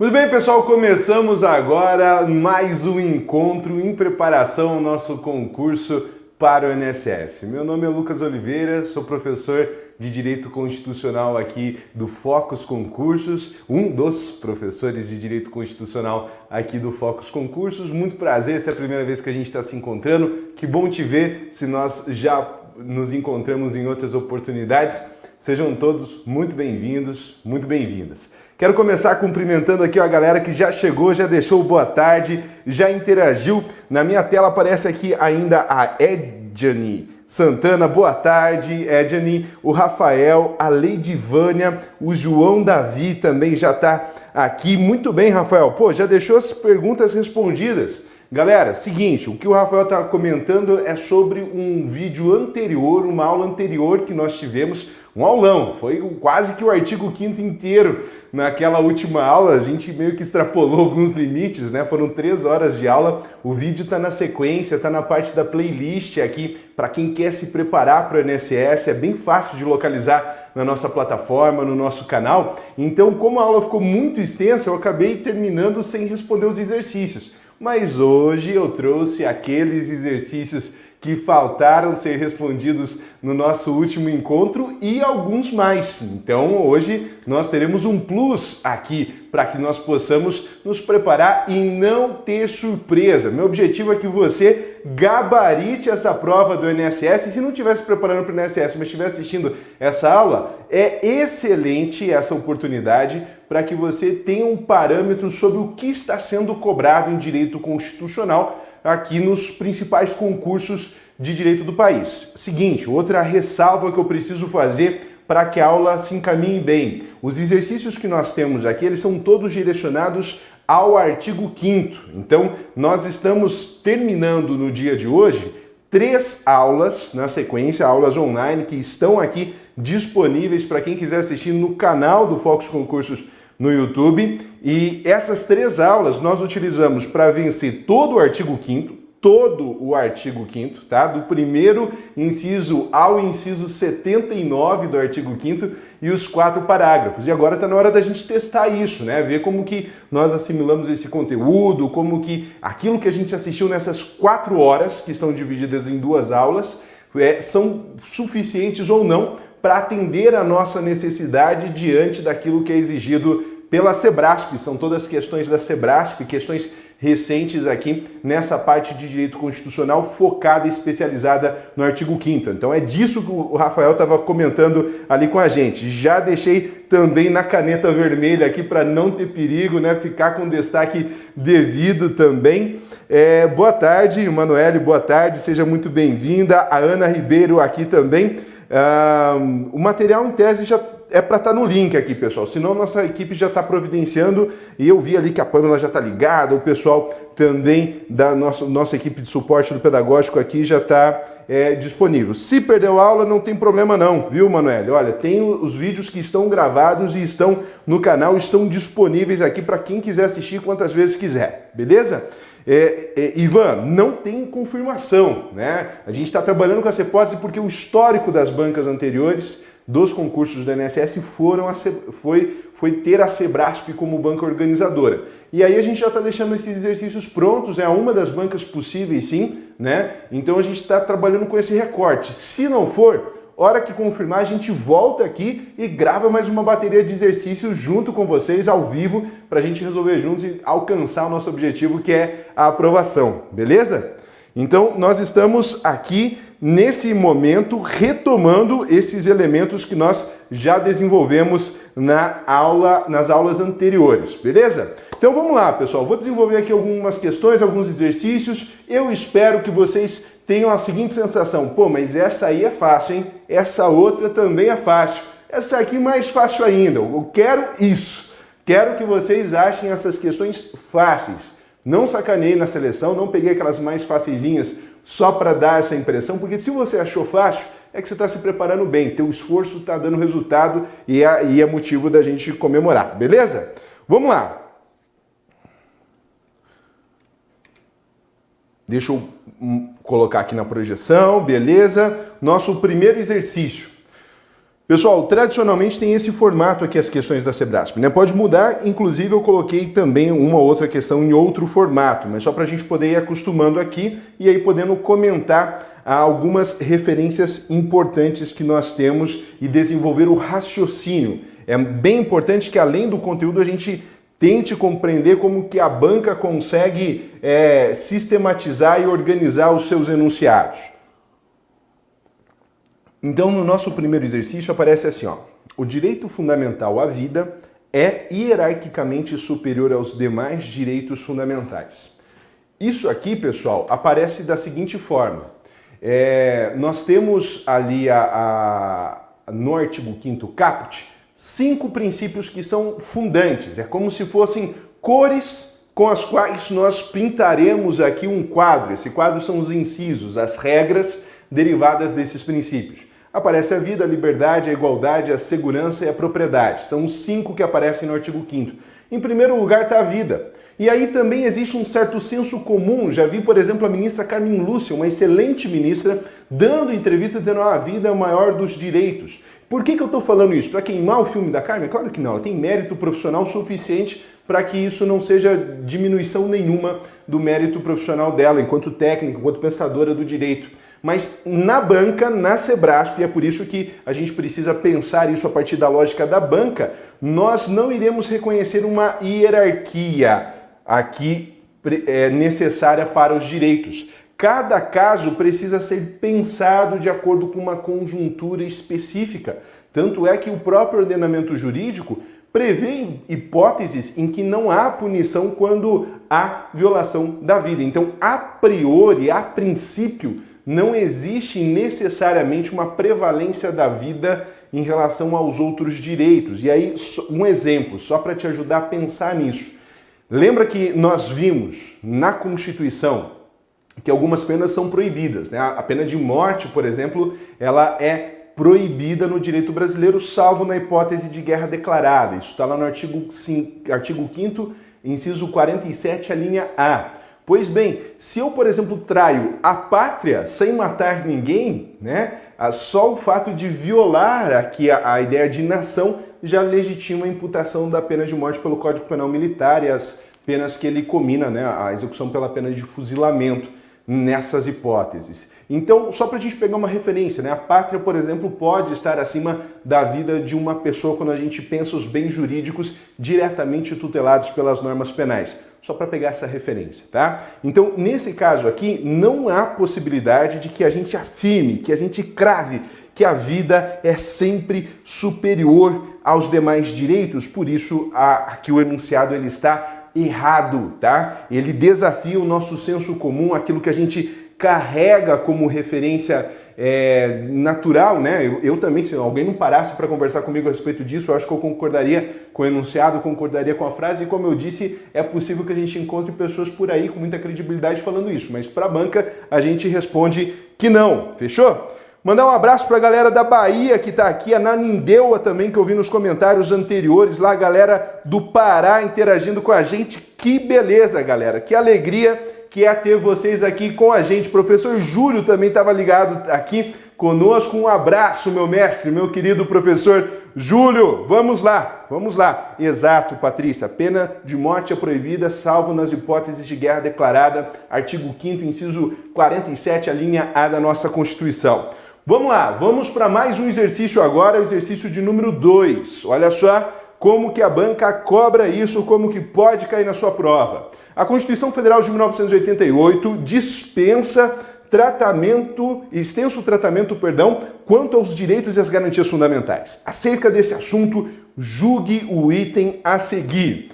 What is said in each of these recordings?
Muito bem, pessoal, começamos agora mais um encontro em preparação ao nosso concurso para o INSS. Meu nome é Lucas Oliveira, sou professor de Direito Constitucional aqui do Focus Concursos, um dos professores de Direito Constitucional aqui do Focus Concursos. Muito prazer, essa é a primeira vez que a gente está se encontrando. Que bom te ver, se nós já nos encontramos em outras oportunidades. Sejam todos muito bem-vindos, muito bem-vindas. Quero começar cumprimentando aqui a galera que já chegou, já deixou boa tarde, já interagiu. Na minha tela aparece aqui ainda a Edjane Santana, boa tarde, Edjane, o Rafael, a Leidivânia, o João Davi também já está aqui. Muito bem, Rafael. Pô, já deixou as perguntas respondidas. Galera, seguinte, o que o Rafael está comentando é sobre um vídeo anterior, uma aula anterior que nós tivemos, um aulão, foi quase que o artigo 5º inteiro naquela última aula, a gente meio que extrapolou alguns limites, né? Foram 3 horas de aula, o vídeo está na sequência, está na parte da playlist aqui, para quem quer se preparar para o INSS, é bem fácil de localizar na nossa plataforma, no nosso canal. Então, como a aula ficou muito extensa, eu acabei terminando sem responder os exercícios. Mas hoje eu trouxe aqueles exercícios que faltaram ser respondidos no nosso último encontro e alguns mais. Então hoje nós teremos um plus aqui para que nós possamos nos preparar e não ter surpresa. Meu objetivo é que você gabarite essa prova do INSS. Se não estiver se preparando para o INSS, mas estiver assistindo essa aula, é excelente essa oportunidade para que você tenha um parâmetro sobre o que está sendo cobrado em direito constitucional aqui nos principais concursos de direito do país. Seguinte, outra ressalva que eu preciso fazer para que a aula se encaminhe bem. Os exercícios que nós temos aqui, eles são todos direcionados ao artigo 5º. Então, nós estamos terminando no dia de hoje 3 aulas na sequência, aulas online que estão aqui disponíveis para quem quiser assistir no canal do Focus Concursos no YouTube, e essas 3 aulas nós utilizamos para vencer todo o artigo 5º, tá? Do primeiro inciso ao inciso 79 do artigo 5º e os 4 parágrafos. E agora está na hora da gente testar isso, né? Ver como que nós assimilamos esse conteúdo, como que aquilo que a gente assistiu nessas 4 horas, que estão divididas em 2 aulas, são suficientes ou não para atender a nossa necessidade diante daquilo que é exigido pela Sebrasp. São todas questões da Sebrasp, questões recentes aqui nessa parte de direito constitucional focada e especializada no artigo 5º. Então é disso que o Rafael estava comentando ali com a gente. Já deixei também na caneta vermelha aqui para não ter perigo, né? Ficar com destaque devido também. Boa tarde, Manoele, boa tarde, seja muito bem-vinda. A Ana Ribeiro aqui também. O material em tese já é para estar no link aqui, pessoal, senão nossa equipe já está providenciando, e eu vi ali que a Pamela já está ligada, o pessoal também da nossa equipe de suporte do pedagógico aqui já está disponível. Se perdeu a aula, não tem problema não, viu, Manoel? Olha, tem os vídeos que estão gravados e estão no canal, estão disponíveis aqui para quem quiser assistir quantas vezes quiser, beleza? Ivan, não tem confirmação, né? A gente está trabalhando com essa hipótese porque o histórico das bancas anteriores dos concursos do INSS foi ter a Sebrasp como banca organizadora. E aí a gente já está deixando esses exercícios prontos, é uma das bancas possíveis sim, né? Então a gente está trabalhando com esse recorte. Se não for, hora que confirmar, a gente volta aqui e grava mais uma bateria de exercícios junto com vocês, ao vivo, para a gente resolver juntos e alcançar o nosso objetivo, que é a aprovação, beleza? Então, nós estamos aqui, nesse momento, retomando esses elementos que nós já desenvolvemos nas aulas anteriores, beleza? Então, vamos lá, pessoal. Vou desenvolver aqui algumas questões, alguns exercícios. Eu espero que vocês tenham a seguinte sensação: pô, mas essa aí é fácil, hein? Essa outra também é fácil. Essa aqui mais fácil ainda. Eu quero isso. Quero que vocês achem essas questões fáceis. Não sacanei na seleção, não peguei aquelas mais facilzinhas só para dar essa impressão, porque se você achou fácil, é que você está se preparando bem, teu esforço está dando resultado e é motivo da gente comemorar, beleza? Vamos lá. Deixa eu colocar aqui na projeção, beleza? Nosso primeiro exercício. Pessoal, tradicionalmente tem esse formato aqui as questões da Sebrasp, né? Pode mudar, inclusive eu coloquei também uma outra questão em outro formato, mas só para a gente poder ir acostumando aqui e aí podendo comentar algumas referências importantes que nós temos e desenvolver o raciocínio. É bem importante que além do conteúdo a gente tente compreender como que a banca consegue sistematizar e organizar os seus enunciados. Então, no nosso primeiro exercício aparece assim, ó: o direito fundamental à vida é hierarquicamente superior aos demais direitos fundamentais. Isso aqui, pessoal, aparece da seguinte forma. Nós temos ali no artigo 5º caput 5 princípios que são fundantes. É como se fossem cores com as quais nós pintaremos aqui um quadro. Esse quadro são os incisos, as regras derivadas desses princípios. Aparece a vida, a liberdade, a igualdade, a segurança e a propriedade. São os 5 que aparecem no artigo 5º. Em primeiro lugar está a vida. E aí também existe um certo senso comum. Já vi, por exemplo, a ministra Carmen Lúcia, uma excelente ministra, dando entrevista dizendo que a vida é o maior dos direitos. Por que eu estou falando isso? Para queimar o filme da Carmen? Claro que não. Ela tem mérito profissional suficiente para que isso não seja diminuição nenhuma do mérito profissional dela, enquanto técnica, enquanto pensadora do direito. Mas na banca, na Sebrasp, e é por isso que a gente precisa pensar isso a partir da lógica da banca, nós não iremos reconhecer uma hierarquia aqui necessária para os direitos. Cada caso precisa ser pensado de acordo com uma conjuntura específica. Tanto é que o próprio ordenamento jurídico prevê hipóteses em que não há punição quando há violação da vida. Então, a priori, a princípio, não existe necessariamente uma prevalência da vida em relação aos outros direitos. E aí, um exemplo, só para te ajudar a pensar nisso. Lembra que nós vimos na Constituição que algumas penas são proibidas, né? A pena de morte, por exemplo, ela é proibida no direito brasileiro, salvo na hipótese de guerra declarada. Isso está lá no artigo 5º, inciso 47, a linha A. Pois bem, se eu, por exemplo, traio a pátria sem matar ninguém, né, só o fato de violar aqui a ideia de nação já legitima a imputação da pena de morte pelo Código Penal Militar e as penas que ele comina, né, a execução pela pena de fuzilamento nessas hipóteses. Então, só para a gente pegar uma referência, né, a pátria, por exemplo, pode estar acima da vida de uma pessoa quando a gente pensa os bens jurídicos diretamente tutelados pelas normas penais. Só para pegar essa referência, tá? Então, nesse caso aqui, não há possibilidade de que a gente afirme, que a gente crave que a vida é sempre superior aos demais direitos. Por isso, aqui o enunciado ele está errado, tá? Ele desafia o nosso senso comum, aquilo que a gente carrega como referência natural, né? Eu também, se alguém não parasse para conversar comigo a respeito disso, eu acho que eu concordaria com o enunciado, concordaria com a frase, e como eu disse, é possível que a gente encontre pessoas por aí com muita credibilidade falando isso, mas para a banca a gente responde que não, fechou? Mandar um abraço para a galera da Bahia que está aqui, a Nanindeua também, que eu vi nos comentários anteriores, lá a galera do Pará interagindo com a gente, que beleza, galera, que alegria que é ter vocês aqui com a gente. Professor Júlio também estava ligado aqui conosco. Um abraço, meu mestre, meu querido professor Júlio. Vamos lá, vamos lá. Exato, Patrícia. Pena de morte é proibida, salvo nas hipóteses de guerra declarada. Artigo 5º, inciso 47, a linha A da nossa Constituição. Vamos lá, vamos para mais um exercício agora, o exercício de número 2. Olha só como que a banca cobra isso, como que pode cair na sua prova. A Constituição Federal de 1988 dispensa extenso tratamento, quanto aos direitos e às garantias fundamentais. Acerca desse assunto, julgue o item a seguir.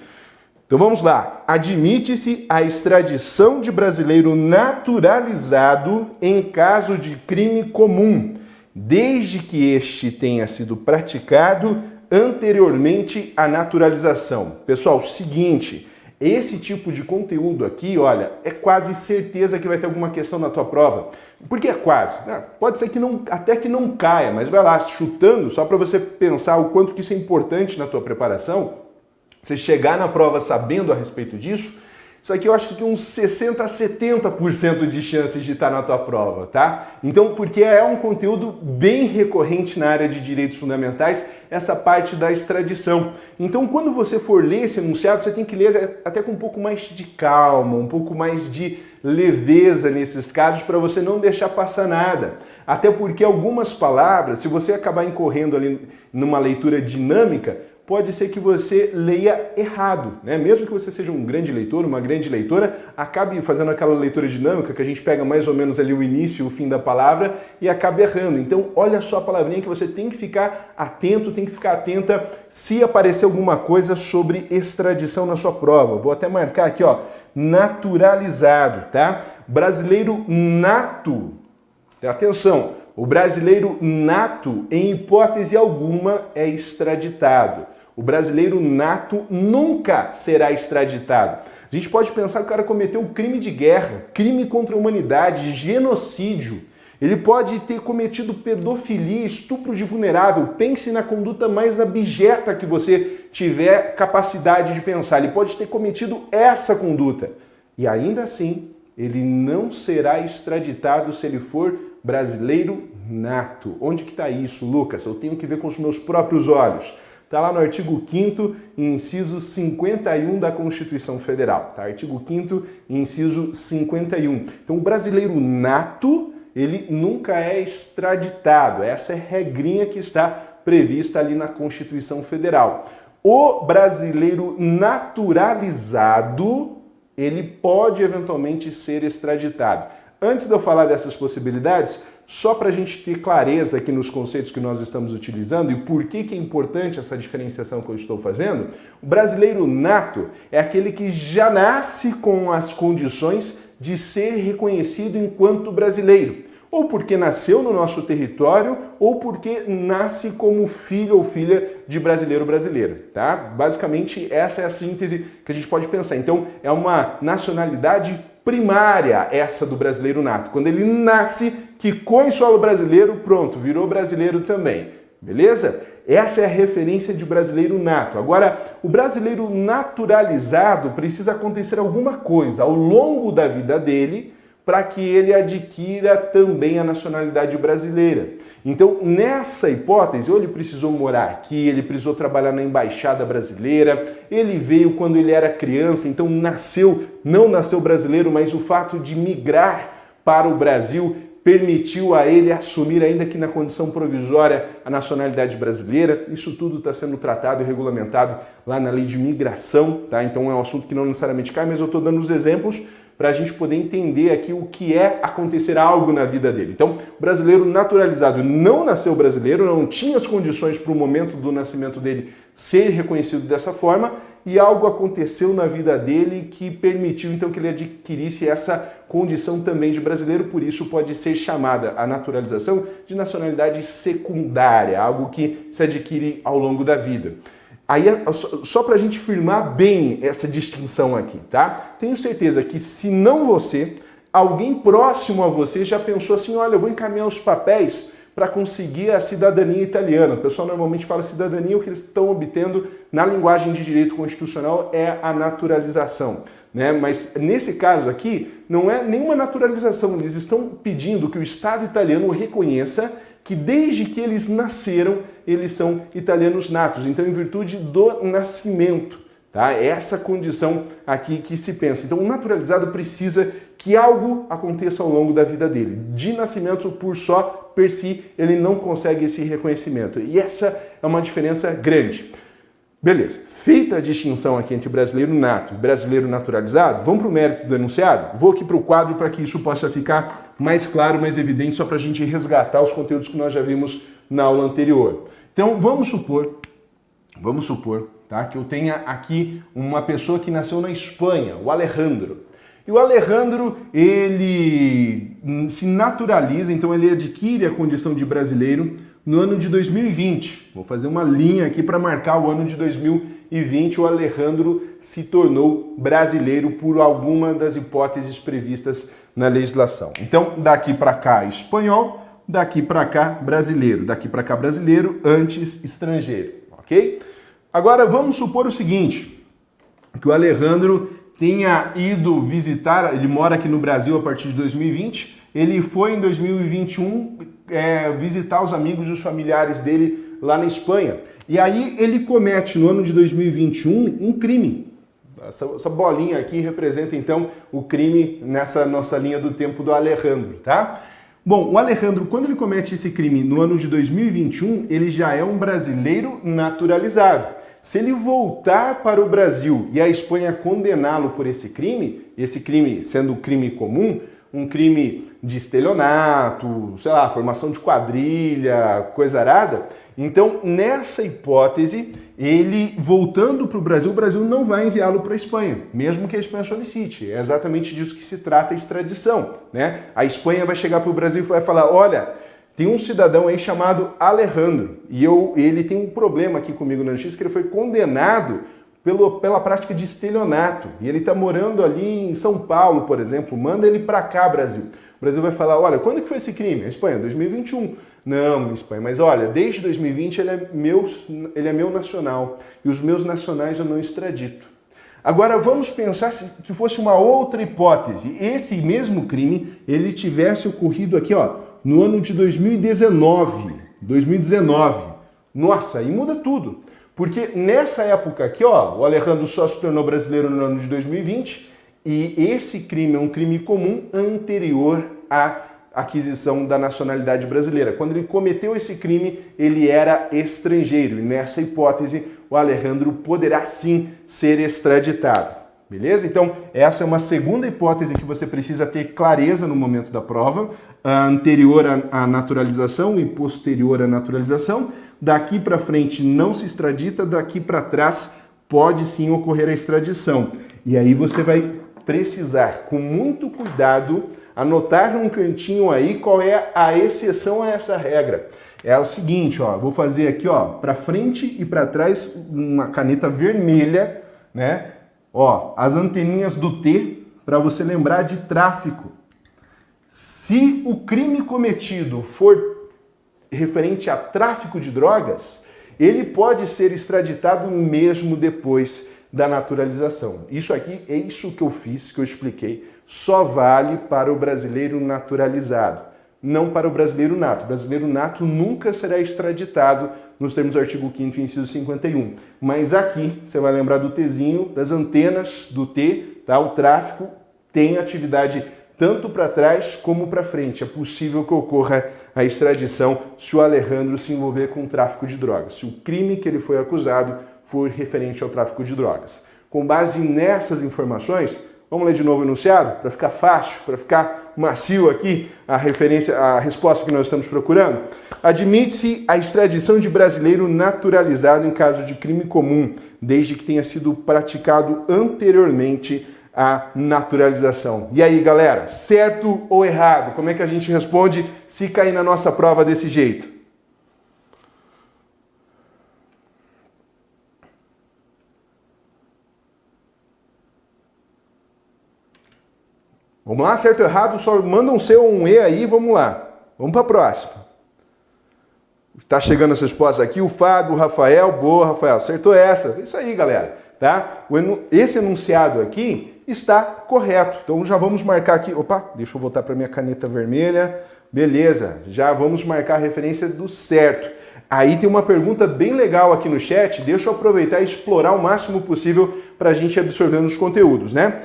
Então vamos lá. Admite-se a extradição de brasileiro naturalizado em caso de crime comum, desde que este tenha sido praticado anteriormente à naturalização. Pessoal, seguinte, esse tipo de conteúdo aqui, olha, é quase certeza que vai ter alguma questão na tua prova. Por que é quase? Pode ser que até que não caia, mas vai lá, chutando, só para você pensar o quanto que isso é importante na tua preparação, você chegar na prova sabendo a respeito disso. Isso aqui eu acho que tem uns 60% a 70% de chances de estar na tua prova, tá? Então, porque é um conteúdo bem recorrente na área de direitos fundamentais, essa parte da extradição. Então, quando você for ler esse enunciado, você tem que ler até com um pouco mais de calma, um pouco mais de leveza nesses casos, para você não deixar passar nada. Até porque algumas palavras, se você acabar incorrendo ali numa leitura dinâmica, pode ser que você leia errado, né? Mesmo que você seja um grande leitor, uma grande leitora, acabe fazendo aquela leitura dinâmica que a gente pega mais ou menos ali o início e o fim da palavra e acaba errando. Então, olha só a palavrinha que você tem que ficar atento, tem que ficar atenta se aparecer alguma coisa sobre extradição na sua prova. Vou até marcar aqui, ó, naturalizado, tá? Brasileiro nato. Atenção, o brasileiro nato, em hipótese alguma, é extraditado. O brasileiro nato nunca será extraditado. A gente pode pensar que o cara cometeu um crime de guerra, crime contra a humanidade, genocídio. Ele pode ter cometido pedofilia, estupro de vulnerável. Pense na conduta mais abjeta que você tiver capacidade de pensar. Ele pode ter cometido essa conduta. E ainda assim, ele não será extraditado se ele for brasileiro nato. Onde que está isso, Lucas? Eu tenho que ver com os meus próprios olhos. Está lá no artigo 5º, inciso 51 da Constituição Federal. Tá? Artigo 5º, inciso 51. Então, o brasileiro nato, ele nunca é extraditado. Essa é a regrinha que está prevista ali na Constituição Federal. O brasileiro naturalizado, ele pode eventualmente ser extraditado. Antes de eu falar dessas possibilidades, só para a gente ter clareza aqui nos conceitos que nós estamos utilizando e por que é importante essa diferenciação que eu estou fazendo, o brasileiro nato é aquele que já nasce com as condições de ser reconhecido enquanto brasileiro, ou porque nasceu no nosso território, ou porque nasce como filho ou filha de brasileiro ou brasileira, tá? Basicamente, essa é a síntese que a gente pode pensar. Então, é uma nacionalidade primária essa do brasileiro nato. Quando ele nasce, quicou em solo brasileiro, pronto, virou brasileiro também. Beleza? Essa é a referência de brasileiro nato. Agora, o brasileiro naturalizado precisa acontecer alguma coisa ao longo da vida dele para que ele adquira também a nacionalidade brasileira. Então, nessa hipótese, ou ele precisou morar aqui, ele precisou trabalhar na embaixada brasileira, ele veio quando ele era criança, então não nasceu brasileiro, mas o fato de migrar para o Brasil permitiu a ele assumir, ainda que na condição provisória, a nacionalidade brasileira. Isso tudo está sendo tratado e regulamentado lá na lei de migração, tá? Então é um assunto que não necessariamente cai, mas eu estou dando os exemplos para a gente poder entender aqui o que é acontecer algo na vida dele. Então, o brasileiro naturalizado não nasceu brasileiro, não tinha as condições para o momento do nascimento dele ser reconhecido dessa forma, e algo aconteceu na vida dele que permitiu então que ele adquirisse essa condição também de brasileiro, por isso pode ser chamada a naturalização de nacionalidade secundária, algo que se adquire ao longo da vida. Aí, só para a gente firmar bem essa distinção aqui, tá? Tenho certeza que se não você, alguém próximo a você já pensou assim, olha, eu vou encaminhar os papéis para conseguir a cidadania italiana. O pessoal normalmente fala cidadania, o que eles estão obtendo na linguagem de direito constitucional é a naturalização, né? Mas nesse caso aqui, não é nenhuma naturalização, eles estão pedindo que o Estado italiano reconheça que desde que eles nasceram, eles são italianos natos, então em virtude do nascimento, tá? É essa condição aqui que se pensa. Então o naturalizado precisa que algo aconteça ao longo da vida dele. De nascimento por só, per si, ele não consegue esse reconhecimento. E essa é uma diferença grande. Beleza, feita a distinção aqui entre brasileiro nato e brasileiro naturalizado, vamos para o mérito do enunciado? Vou aqui para o quadro para que isso possa ficar mais claro, mais evidente, só para a gente resgatar os conteúdos que nós já vimos na aula anterior. Então, vamos supor, tá, que eu tenha aqui uma pessoa que nasceu na Espanha, o Alejandro. E o Alejandro, ele se naturaliza, então ele adquire a condição de brasileiro no ano de 2020. Vou fazer uma linha aqui para marcar o ano de 2020. O Alejandro se tornou brasileiro por alguma das hipóteses previstas na legislação. Então, daqui para cá, espanhol, daqui para cá, brasileiro. Daqui para cá, brasileiro, antes estrangeiro, ok? Agora, vamos supor o seguinte, que o Alejandro tenha ido visitar, ele mora aqui no Brasil a partir de 2020, ele foi em 2021 visitar os amigos e os familiares dele lá na Espanha. E aí ele comete no ano de 2021 um crime. Essa bolinha aqui representa então o crime nessa nossa linha do tempo do Alejandro, tá? Bom, o Alejandro, quando ele comete esse crime no ano de 2021, ele já é um brasileiro naturalizado. Se ele voltar para o Brasil e a Espanha condená-lo por esse crime sendo crime comum, um crime de estelionato, sei lá, formação de quadrilha, coisa arada, então nessa hipótese, ele voltando para o Brasil não vai enviá-lo para a Espanha, mesmo que a Espanha solicite. É exatamente disso que se trata a extradição, né? A Espanha vai chegar para o Brasil e vai falar, olha, tem um cidadão aí chamado Alejandro e ele tem um problema aqui comigo na justiça que ele foi condenado pela prática de estelionato e ele está morando ali em São Paulo, por exemplo, manda ele para cá, Brasil. O Brasil vai falar, olha, quando que foi esse crime? A Espanha, 2021. Não, Espanha, mas olha, desde 2020 ele é meu nacional e os meus nacionais eu não extradito. Agora vamos pensar se fosse uma outra hipótese. Esse mesmo crime, ele tivesse ocorrido aqui, ó, no ano de 2019. Nossa, e muda tudo. Porque nessa época aqui, ó, o Alejandro só se tornou brasileiro no ano de 2020 e esse crime é um crime comum anterior à aquisição da nacionalidade brasileira. Quando ele cometeu esse crime, ele era estrangeiro e nessa hipótese o Alejandro poderá sim ser extraditado. Beleza? Então, essa é uma segunda hipótese que você precisa ter clareza no momento da prova, anterior à naturalização e posterior à naturalização. Daqui para frente não se extradita, daqui para trás pode sim ocorrer a extradição. E aí você vai precisar, com muito cuidado, anotar num cantinho aí qual é a exceção a essa regra. É o seguinte, ó, vou fazer aqui, ó, para frente e para trás uma caneta vermelha, né? Ó, as anteninhas do T para você lembrar de tráfico. Se o crime cometido for referente a tráfico de drogas, ele pode ser extraditado mesmo depois da naturalização. Isso aqui é isso que eu fiz, que eu expliquei, só vale para o brasileiro naturalizado, não para o brasileiro nato. O brasileiro nato nunca será extraditado nos termos do artigo 5º, inciso 51. Mas aqui, você vai lembrar do Tzinho, das antenas do T, tá? O tráfico tem atividade tanto para trás como para frente. É possível que ocorra a extradição se o Alejandro se envolver com tráfico de drogas, se o crime que ele foi acusado for referente ao tráfico de drogas. Com base nessas informações, vamos ler de novo o enunciado, para ficar fácil, para ficar macio aqui a resposta que nós estamos procurando. Admite-se a extradição de brasileiro naturalizado em caso de crime comum, desde que tenha sido praticado anteriormente a naturalização. E aí, galera, certo ou errado? Como é que a gente responde se cair na nossa prova desse jeito? Vamos lá, certo ou errado? Só manda um C ou um E aí, vamos lá. Vamos para a próxima. Está chegando as respostas aqui, o Fábio, o Rafael, boa, Rafael, acertou essa. Isso aí, galera, tá? Esse enunciado aqui está correto. Então já vamos marcar aqui, opa, deixa eu voltar para minha caneta vermelha. Beleza, já vamos marcar a referência do certo. Aí tem uma pergunta bem legal aqui no chat, deixa eu aproveitar e explorar o máximo possível para a gente absorver os conteúdos, né?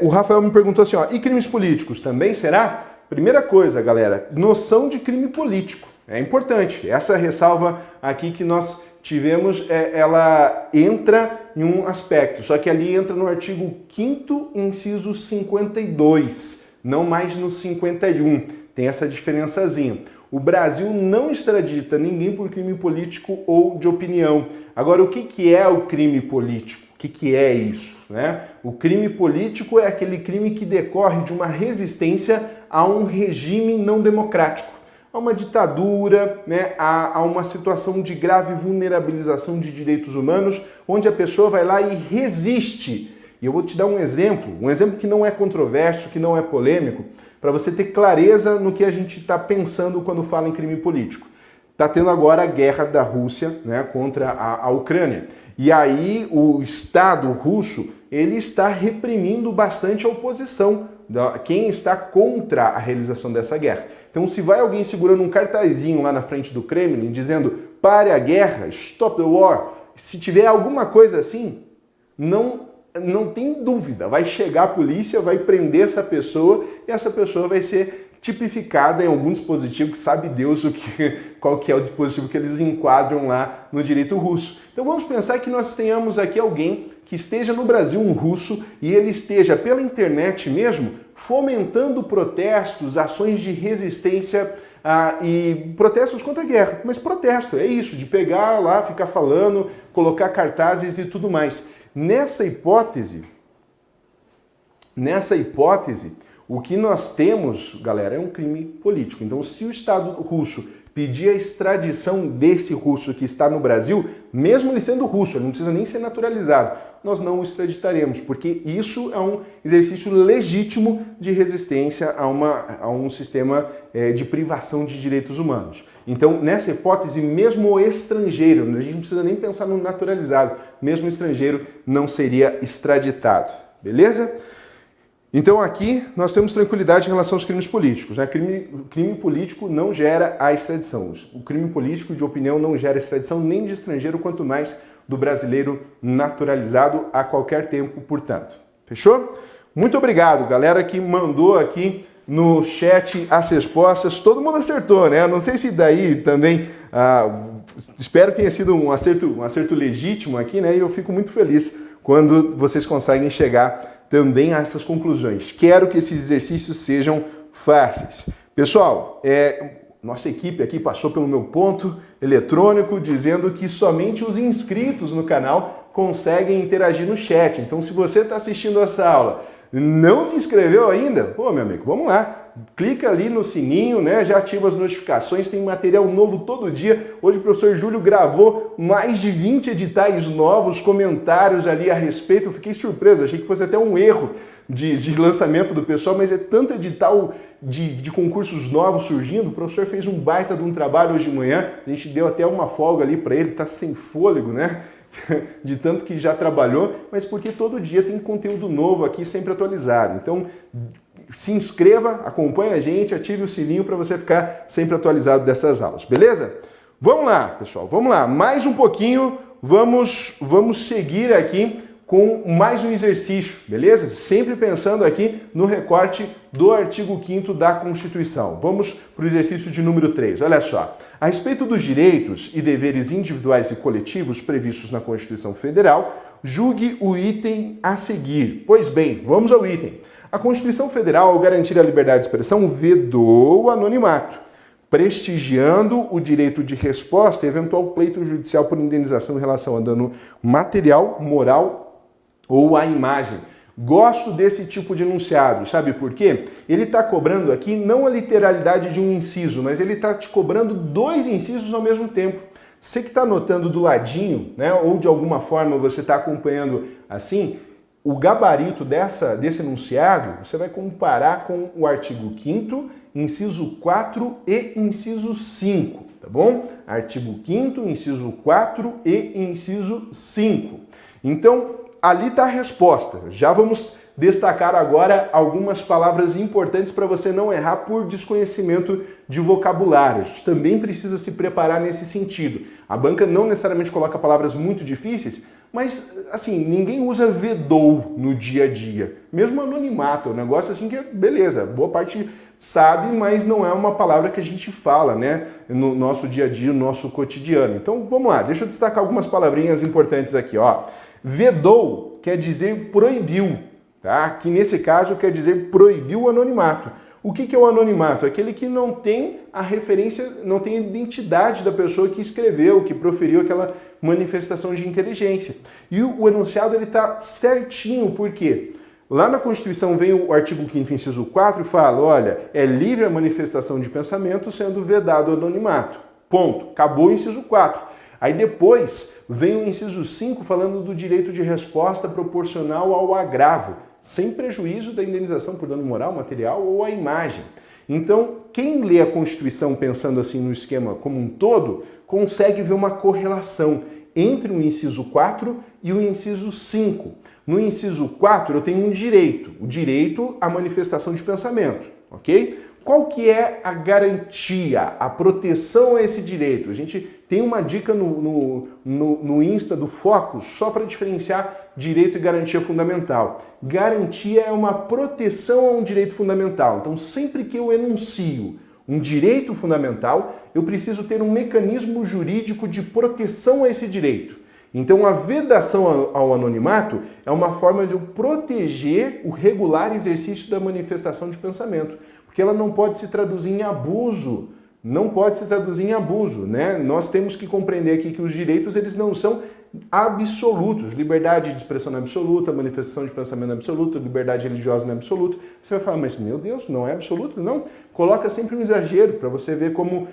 O Rafael me perguntou assim, ó, e crimes políticos também será? Primeira coisa, galera, noção de crime político. É importante. Essa ressalva aqui que nós tivemos, ela entra em um aspecto, só que ali entra no artigo 5º, inciso 52, não mais no 51. Tem essa diferençazinha. O Brasil não extradita ninguém por crime político ou de opinião. Agora, o que é o crime político? O que é isso, né? O crime político é aquele crime que decorre de uma resistência a um regime não democrático, a uma ditadura, né? a uma situação de grave vulnerabilização de direitos humanos, onde a pessoa vai lá e resiste. E eu vou te dar um exemplo que não é controverso, que não é polêmico, para você ter clareza no que a gente está pensando quando fala em crime político. está tendo agora a guerra da Rússia, né, contra a Ucrânia. E aí o Estado russo, ele está reprimindo bastante a oposição, quem está contra a realização dessa guerra. Então, se vai alguém segurando um cartazinho lá na frente do Kremlin, dizendo pare a guerra, stop the war, se tiver alguma coisa assim, não tem dúvida, vai chegar a polícia, vai prender essa pessoa e essa pessoa vai ser tipificada em algum dispositivo que sabe Deus qual que é o dispositivo que eles enquadram lá no direito russo. Então vamos pensar que nós tenhamos aqui alguém que esteja no Brasil, um russo, e ele esteja pela internet mesmo fomentando protestos, ações de resistência e protestos contra a guerra. Mas protesto, é isso, de pegar lá, ficar falando, colocar cartazes e tudo mais. Nessa hipótese, o que nós temos, galera, é um crime político. Então, se o Estado russo pedir a extradição desse russo que está no Brasil, mesmo ele sendo russo, ele não precisa nem ser naturalizado, nós não o extraditaremos, porque isso é um exercício legítimo de resistência a um sistema de privação de direitos humanos. Então, nessa hipótese, mesmo o estrangeiro, a gente não precisa nem pensar no naturalizado, mesmo o estrangeiro não seria extraditado, beleza? Então aqui nós temos tranquilidade em relação aos crimes políticos. Né? Crime político não gera a extradição. O crime político de opinião não gera extradição nem de estrangeiro, quanto mais do brasileiro naturalizado a qualquer tempo, portanto. Fechou? Muito obrigado, galera que mandou aqui no chat as respostas. Todo mundo acertou, né? Não sei se daí também... espero que tenha sido um acerto legítimo aqui, né? E eu fico muito feliz quando vocês conseguem chegar também a essas conclusões. Quero que esses exercícios sejam fáceis. Pessoal, nossa equipe aqui passou pelo meu ponto eletrônico dizendo que somente os inscritos no canal conseguem interagir no chat. Então, se você está assistindo essa aula, não se inscreveu ainda? Pô, meu amigo, vamos lá. Clica ali no sininho, né? Já ativa as notificações, tem material novo todo dia. Hoje o professor Júlio gravou mais de 20 editais novos, comentários ali a respeito. Eu fiquei surpreso, achei que fosse até um erro de lançamento do pessoal, mas é tanto edital de concursos novos surgindo. O professor fez um baita de um trabalho hoje de manhã, a gente deu até uma folga ali para ele, tá sem fôlego, né? De tanto que já trabalhou, mas porque todo dia tem conteúdo novo aqui, sempre atualizado. Então, se inscreva, acompanhe a gente, ative o sininho para você ficar sempre atualizado dessas aulas, beleza? Vamos lá, pessoal, vamos lá. Mais um pouquinho, vamos seguir aqui com mais um exercício, beleza? Sempre pensando aqui no recorte do artigo 5º da Constituição. Vamos para o exercício de número 3. Olha só. A respeito dos direitos e deveres individuais e coletivos previstos na Constituição Federal, julgue o item a seguir. Pois bem, vamos ao item. A Constituição Federal, ao garantir a liberdade de expressão, vedou o anonimato, prestigiando o direito de resposta a eventual pleito judicial por indenização em relação a dano material, moral ou à imagem. Gosto desse tipo de enunciado, sabe por quê? Ele está cobrando aqui não a literalidade de um inciso, mas ele está te cobrando dois incisos ao mesmo tempo. Você que está anotando do ladinho, né, ou de alguma forma você está acompanhando assim, o gabarito desse enunciado, você vai comparar com o artigo 5º, inciso 4 e inciso 5, tá bom? Artigo 5º, inciso 4 e inciso 5. Então, ali está a resposta. Já vamos destacar agora algumas palavras importantes para você não errar por desconhecimento de vocabulário. A gente também precisa se preparar nesse sentido. A banca não necessariamente coloca palavras muito difíceis, mas, assim, ninguém usa vedou no dia a dia. Mesmo anonimato, é um negócio assim que, beleza, boa parte sabe, mas não é uma palavra que a gente fala, né, no nosso dia a dia, no nosso cotidiano. Então, vamos lá, deixa eu destacar algumas palavrinhas importantes aqui, ó. Vedou quer dizer proibiu, tá? Que nesse caso quer dizer proibiu o anonimato. O que é o anonimato? Aquele que não tem a referência, não tem a identidade da pessoa que escreveu, que proferiu aquela manifestação de inteligência. E o enunciado ele está certinho, por quê? Lá na Constituição vem o artigo 5º, inciso 4, e fala, olha, é livre a manifestação de pensamento sendo vedado o anonimato. Ponto. Acabou o inciso 4. Aí depois vem o inciso 5 falando do direito de resposta proporcional ao agravo, sem prejuízo da indenização por dano moral, material ou à imagem. Então, quem lê a Constituição pensando assim no esquema como um todo, consegue ver uma correlação entre o inciso 4 e o inciso 5. No inciso 4 eu tenho um direito, o direito à manifestação de pensamento, ok? Qual que é a garantia, a proteção a esse direito? A gente tem uma dica no Insta do Focus só para diferenciar direito e garantia fundamental. Garantia é uma proteção a um direito fundamental. Então, sempre que eu enuncio um direito fundamental, eu preciso ter um mecanismo jurídico de proteção a esse direito. Então, a vedação ao anonimato é uma forma de eu proteger o regular exercício da manifestação de pensamento, porque ela não pode se traduzir em abuso. Não pode se traduzir em abuso, né? Nós temos que compreender aqui que os direitos, eles não são absolutos. Liberdade de expressão não é absoluta, manifestação de pensamento não é absoluta, liberdade religiosa não é absoluta. Você vai falar, mas meu Deus, não é absoluto? Não. Coloca sempre um exagero para você ver como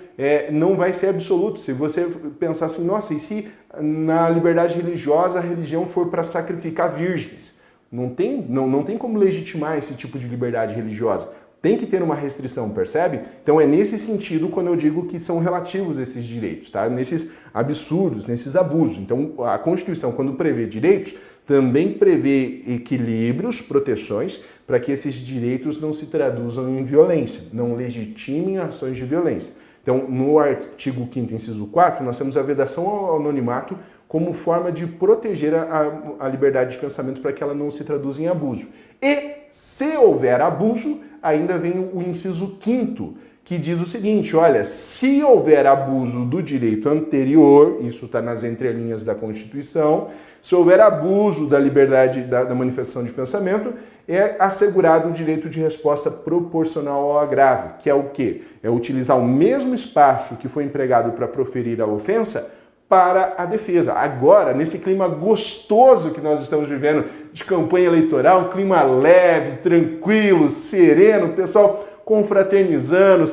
não vai ser absoluto. Se você pensar assim, nossa, e se na liberdade religiosa a religião for para sacrificar virgens? Não tem como legitimar esse tipo de liberdade religiosa. Tem que ter uma restrição, percebe? Então é nesse sentido quando eu digo que são relativos esses direitos, tá? Nesses absurdos, nesses abusos. Então a Constituição, quando prevê direitos, também prevê equilíbrios, proteções, para que esses direitos não se traduzam em violência, não legitimem ações de violência. Então, no artigo 5º, inciso 4, nós temos a vedação ao anonimato como forma de proteger a liberdade de pensamento para que ela não se traduza em abuso. E, se houver abuso, ainda vem o inciso 5º, que diz o seguinte, olha, se houver abuso do direito anterior, isso está nas entrelinhas da Constituição, se houver abuso da liberdade da manifestação de pensamento, é assegurado o direito de resposta proporcional ao agravo, que é o quê? É utilizar o mesmo espaço que foi empregado para proferir a ofensa para a defesa. Agora, nesse clima gostoso que nós estamos vivendo de campanha eleitoral, um clima leve, tranquilo, sereno, pessoal confraternizando,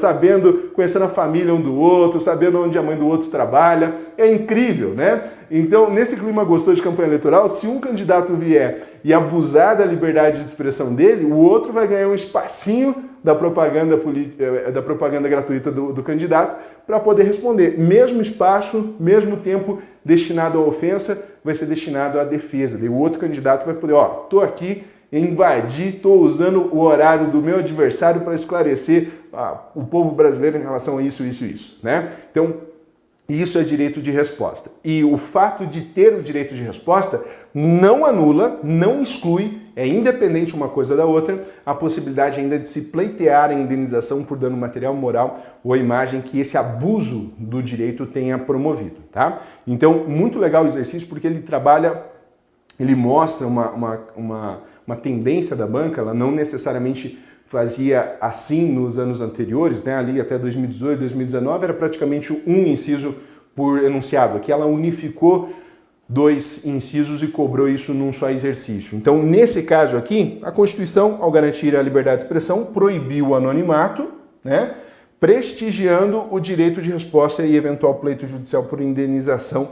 conhecendo a família um do outro, sabendo onde a mãe do outro trabalha. É incrível, né? Então, nesse clima gostoso de campanha eleitoral, se um candidato vier e abusar da liberdade de expressão dele, o outro vai ganhar um espacinho da propaganda gratuita do candidato para poder responder. Mesmo espaço, mesmo tempo destinado à ofensa, vai ser destinado à defesa. E o outro candidato vai poder, tô aqui, invadir, estou usando o horário do meu adversário para esclarecer o povo brasileiro em relação a isso, né? Então, isso é direito de resposta. E o fato de ter o direito de resposta não anula, não exclui, é independente uma coisa da outra, a possibilidade ainda de se pleitear a indenização por dano material, moral ou imagem que esse abuso do direito tenha promovido, tá? Então, muito legal o exercício porque ele mostra uma tendência da banca, ela não necessariamente fazia assim nos anos anteriores, né? Ali até 2018, 2019 era praticamente um inciso por enunciado. Aqui ela unificou 2 incisos e cobrou isso num só exercício. Então, nesse caso aqui, a Constituição, ao garantir a liberdade de expressão, proibiu o anonimato, né? Prestigiando o direito de resposta e eventual pleito judicial por indenização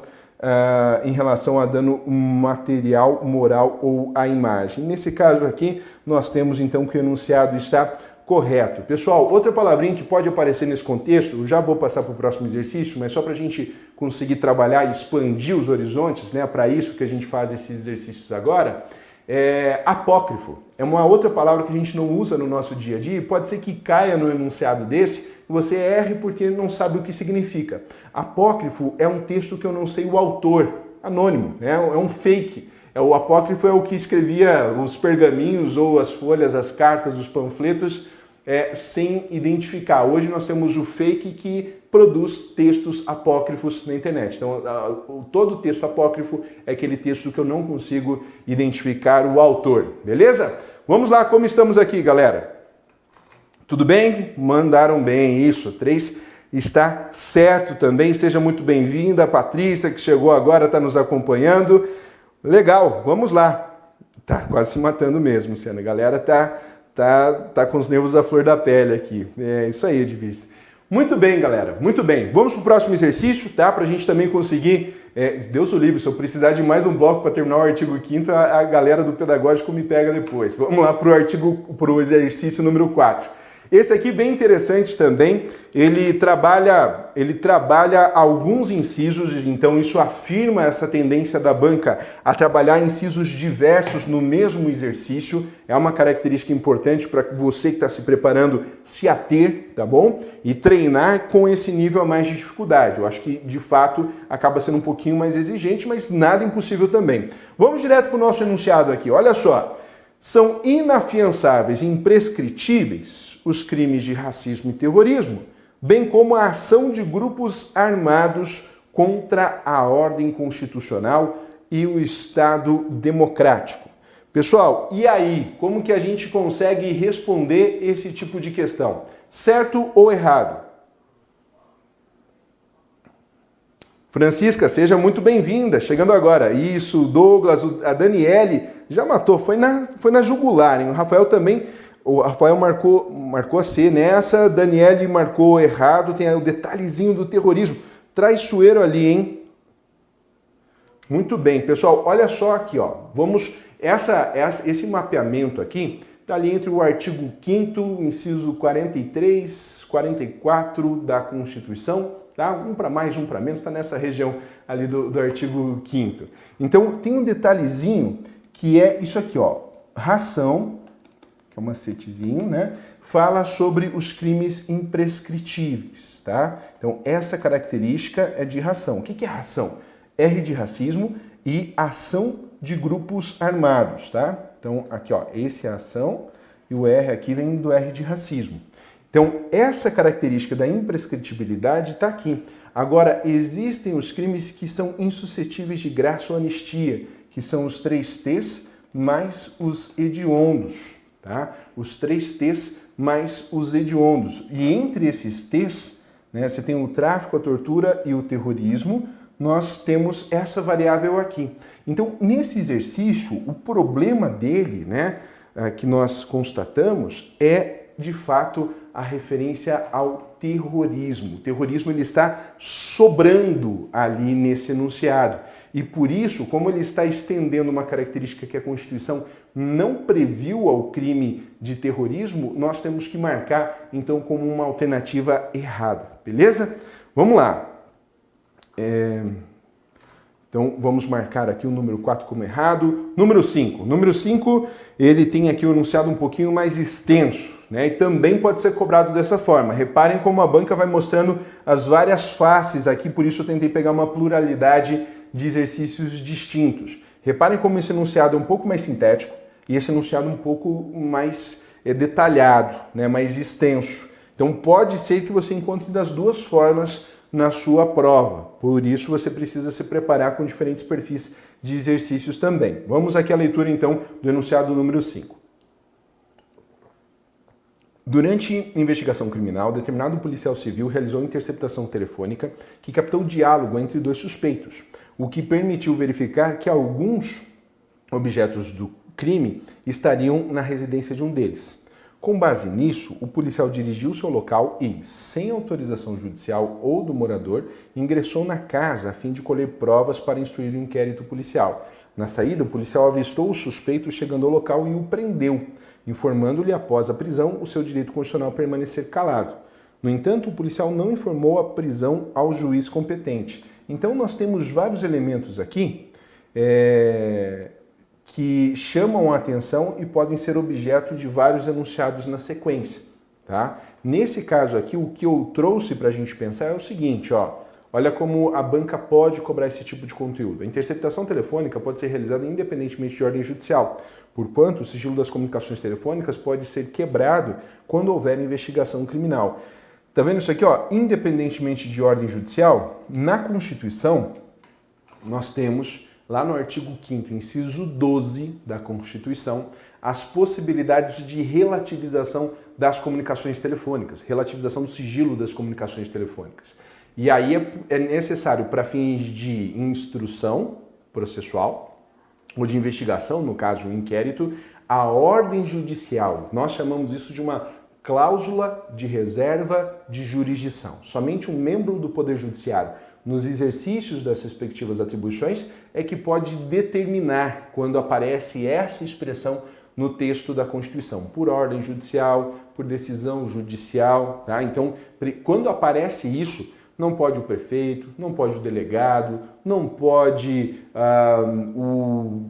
em relação a dano material, moral ou à imagem. Nesse caso aqui, nós temos então que o enunciado está correto. Pessoal, outra palavrinha que pode aparecer nesse contexto, eu já vou passar para o próximo exercício, mas só para a gente conseguir trabalhar e expandir os horizontes, né? Para isso que a gente faz esses exercícios agora, apócrifo. É uma outra palavra que a gente não usa no nosso dia a dia e pode ser que caia no enunciado desse, você erre porque não sabe o que significa. Apócrifo é um texto que eu não sei o autor, anônimo, né? É um fake. O apócrifo é o que escrevia os pergaminhos ou as folhas, as cartas, os panfletos sem identificar. Hoje nós temos o fake que produz textos apócrifos na internet. Então, todo texto apócrifo é aquele texto que eu não consigo identificar o autor, beleza? Vamos lá, como estamos aqui, galera? Tudo bem? Mandaram bem, isso. 3 está certo também. Seja muito bem-vinda, a Patrícia, que chegou agora, está nos acompanhando. Legal, vamos lá. Tá quase se matando mesmo, Luciana. A galera tá com os nervos à flor da pele aqui. É isso aí, Edvice. Muito bem, galera. Muito bem. Vamos para o próximo exercício, tá? Para a gente também conseguir... Deus o livre, se eu precisar de mais um bloco para terminar o artigo 5º, a galera do pedagógico me pega depois. Vamos lá para o exercício número 4. Esse aqui bem interessante também, ele trabalha alguns incisos, então isso afirma essa tendência da banca a trabalhar incisos diversos no mesmo exercício. É uma característica importante para você que está se preparando se ater, tá bom? E treinar com esse nível a mais de dificuldade. Eu acho que, de fato, acaba sendo um pouquinho mais exigente, mas nada impossível também. Vamos direto para o nosso enunciado aqui, olha só. São inafiançáveis e imprescritíveis os crimes de racismo e terrorismo, bem como a ação de grupos armados contra a ordem constitucional e o Estado democrático. Pessoal, e aí? Como que a gente consegue responder esse tipo de questão? Certo ou errado? Francisca, seja muito bem-vinda, chegando agora. Isso, Douglas, a Daniele já matou, foi na jugular, hein? O Rafael também, o Rafael marcou a C nessa, Daniele marcou errado, tem o detalhezinho do terrorismo. Traiçoeiro ali, hein? Muito bem, pessoal, olha só aqui, ó. Esse mapeamento aqui está ali entre o artigo 5º, inciso 43, 44 da Constituição, tá? Um para mais, um para menos, está nessa região ali do artigo 5º. Então, tem um detalhezinho que é isso aqui, ó. Ração, que é um macetezinho, né? Fala sobre os crimes imprescritíveis, tá? Então, essa característica é de ração. O que é ração? R de racismo e ação de grupos armados, tá? Então, aqui, ó, esse é a ação e o R aqui vem do R de racismo. Então, essa característica da imprescritibilidade está aqui. Agora, existem os crimes que são insuscetíveis de graça ou anistia, que são os 3 T's mais os hediondos, tá? Os 3 T's mais os hediondos. E entre esses T's, né, você tem o tráfico, a tortura e o terrorismo, nós temos essa variável aqui. Então, nesse exercício, o problema dele, né, que nós constatamos é, de fato, a referência ao terrorismo. O terrorismo ele está sobrando ali nesse enunciado. E por isso, como ele está estendendo uma característica que a Constituição não previu ao crime de terrorismo, nós temos que marcar, então, como uma alternativa errada. Beleza? Vamos lá. Então, vamos marcar aqui o número 4 como errado. Número 5. Número 5, ele tem aqui o enunciado um pouquinho mais extenso, né? E também pode ser cobrado dessa forma. Reparem como a banca vai mostrando as várias faces aqui, por isso eu tentei pegar uma pluralidade de exercícios distintos. Reparem como esse enunciado é um pouco mais sintético e esse enunciado um pouco mais detalhado, né? Mais extenso. Então, pode ser que você encontre das duas formas na sua prova. Por isso, você precisa se preparar com diferentes perfis de exercícios também. Vamos aqui à leitura, então, do enunciado número 5. Durante investigação criminal, determinado policial civil realizou interceptação telefônica que captou o diálogo entre 2 suspeitos, o que permitiu verificar que alguns objetos do crime estariam na residência de um deles. Com base nisso, o policial dirigiu-se ao local e, sem autorização judicial ou do morador, ingressou na casa a fim de colher provas para instruir o inquérito policial. Na saída, o policial avistou o suspeito chegando ao local e o prendeu, informando-lhe após a prisão o seu direito constitucional a permanecer calado. No entanto, o policial não informou a prisão ao juiz competente. Então, nós temos vários elementos aqui que chamam a atenção e podem ser objeto de vários enunciados na sequência, tá? Nesse caso aqui, o que eu trouxe para a gente pensar é o seguinte, ó. Olha como a banca pode cobrar esse tipo de conteúdo. A interceptação telefônica pode ser realizada independentemente de ordem judicial, porquanto o sigilo das comunicações telefônicas pode ser quebrado quando houver investigação criminal. Tá vendo isso aqui, ó? Independentemente de ordem judicial, na Constituição, nós temos lá no artigo 5º, inciso 12 da Constituição, as possibilidades de relativização das comunicações telefônicas, relativização do sigilo das comunicações telefônicas. E aí é necessário, para fins de instrução processual ou de investigação, no caso, o inquérito, a ordem judicial. Nós chamamos isso de uma cláusula de reserva de jurisdição. Somente um membro do Poder Judiciário, nos exercícios das respectivas atribuições, é que pode determinar quando aparece essa expressão no texto da Constituição, por ordem judicial, por decisão judicial, tá? Então, quando aparece isso, não pode o prefeito, não pode o delegado, não pode o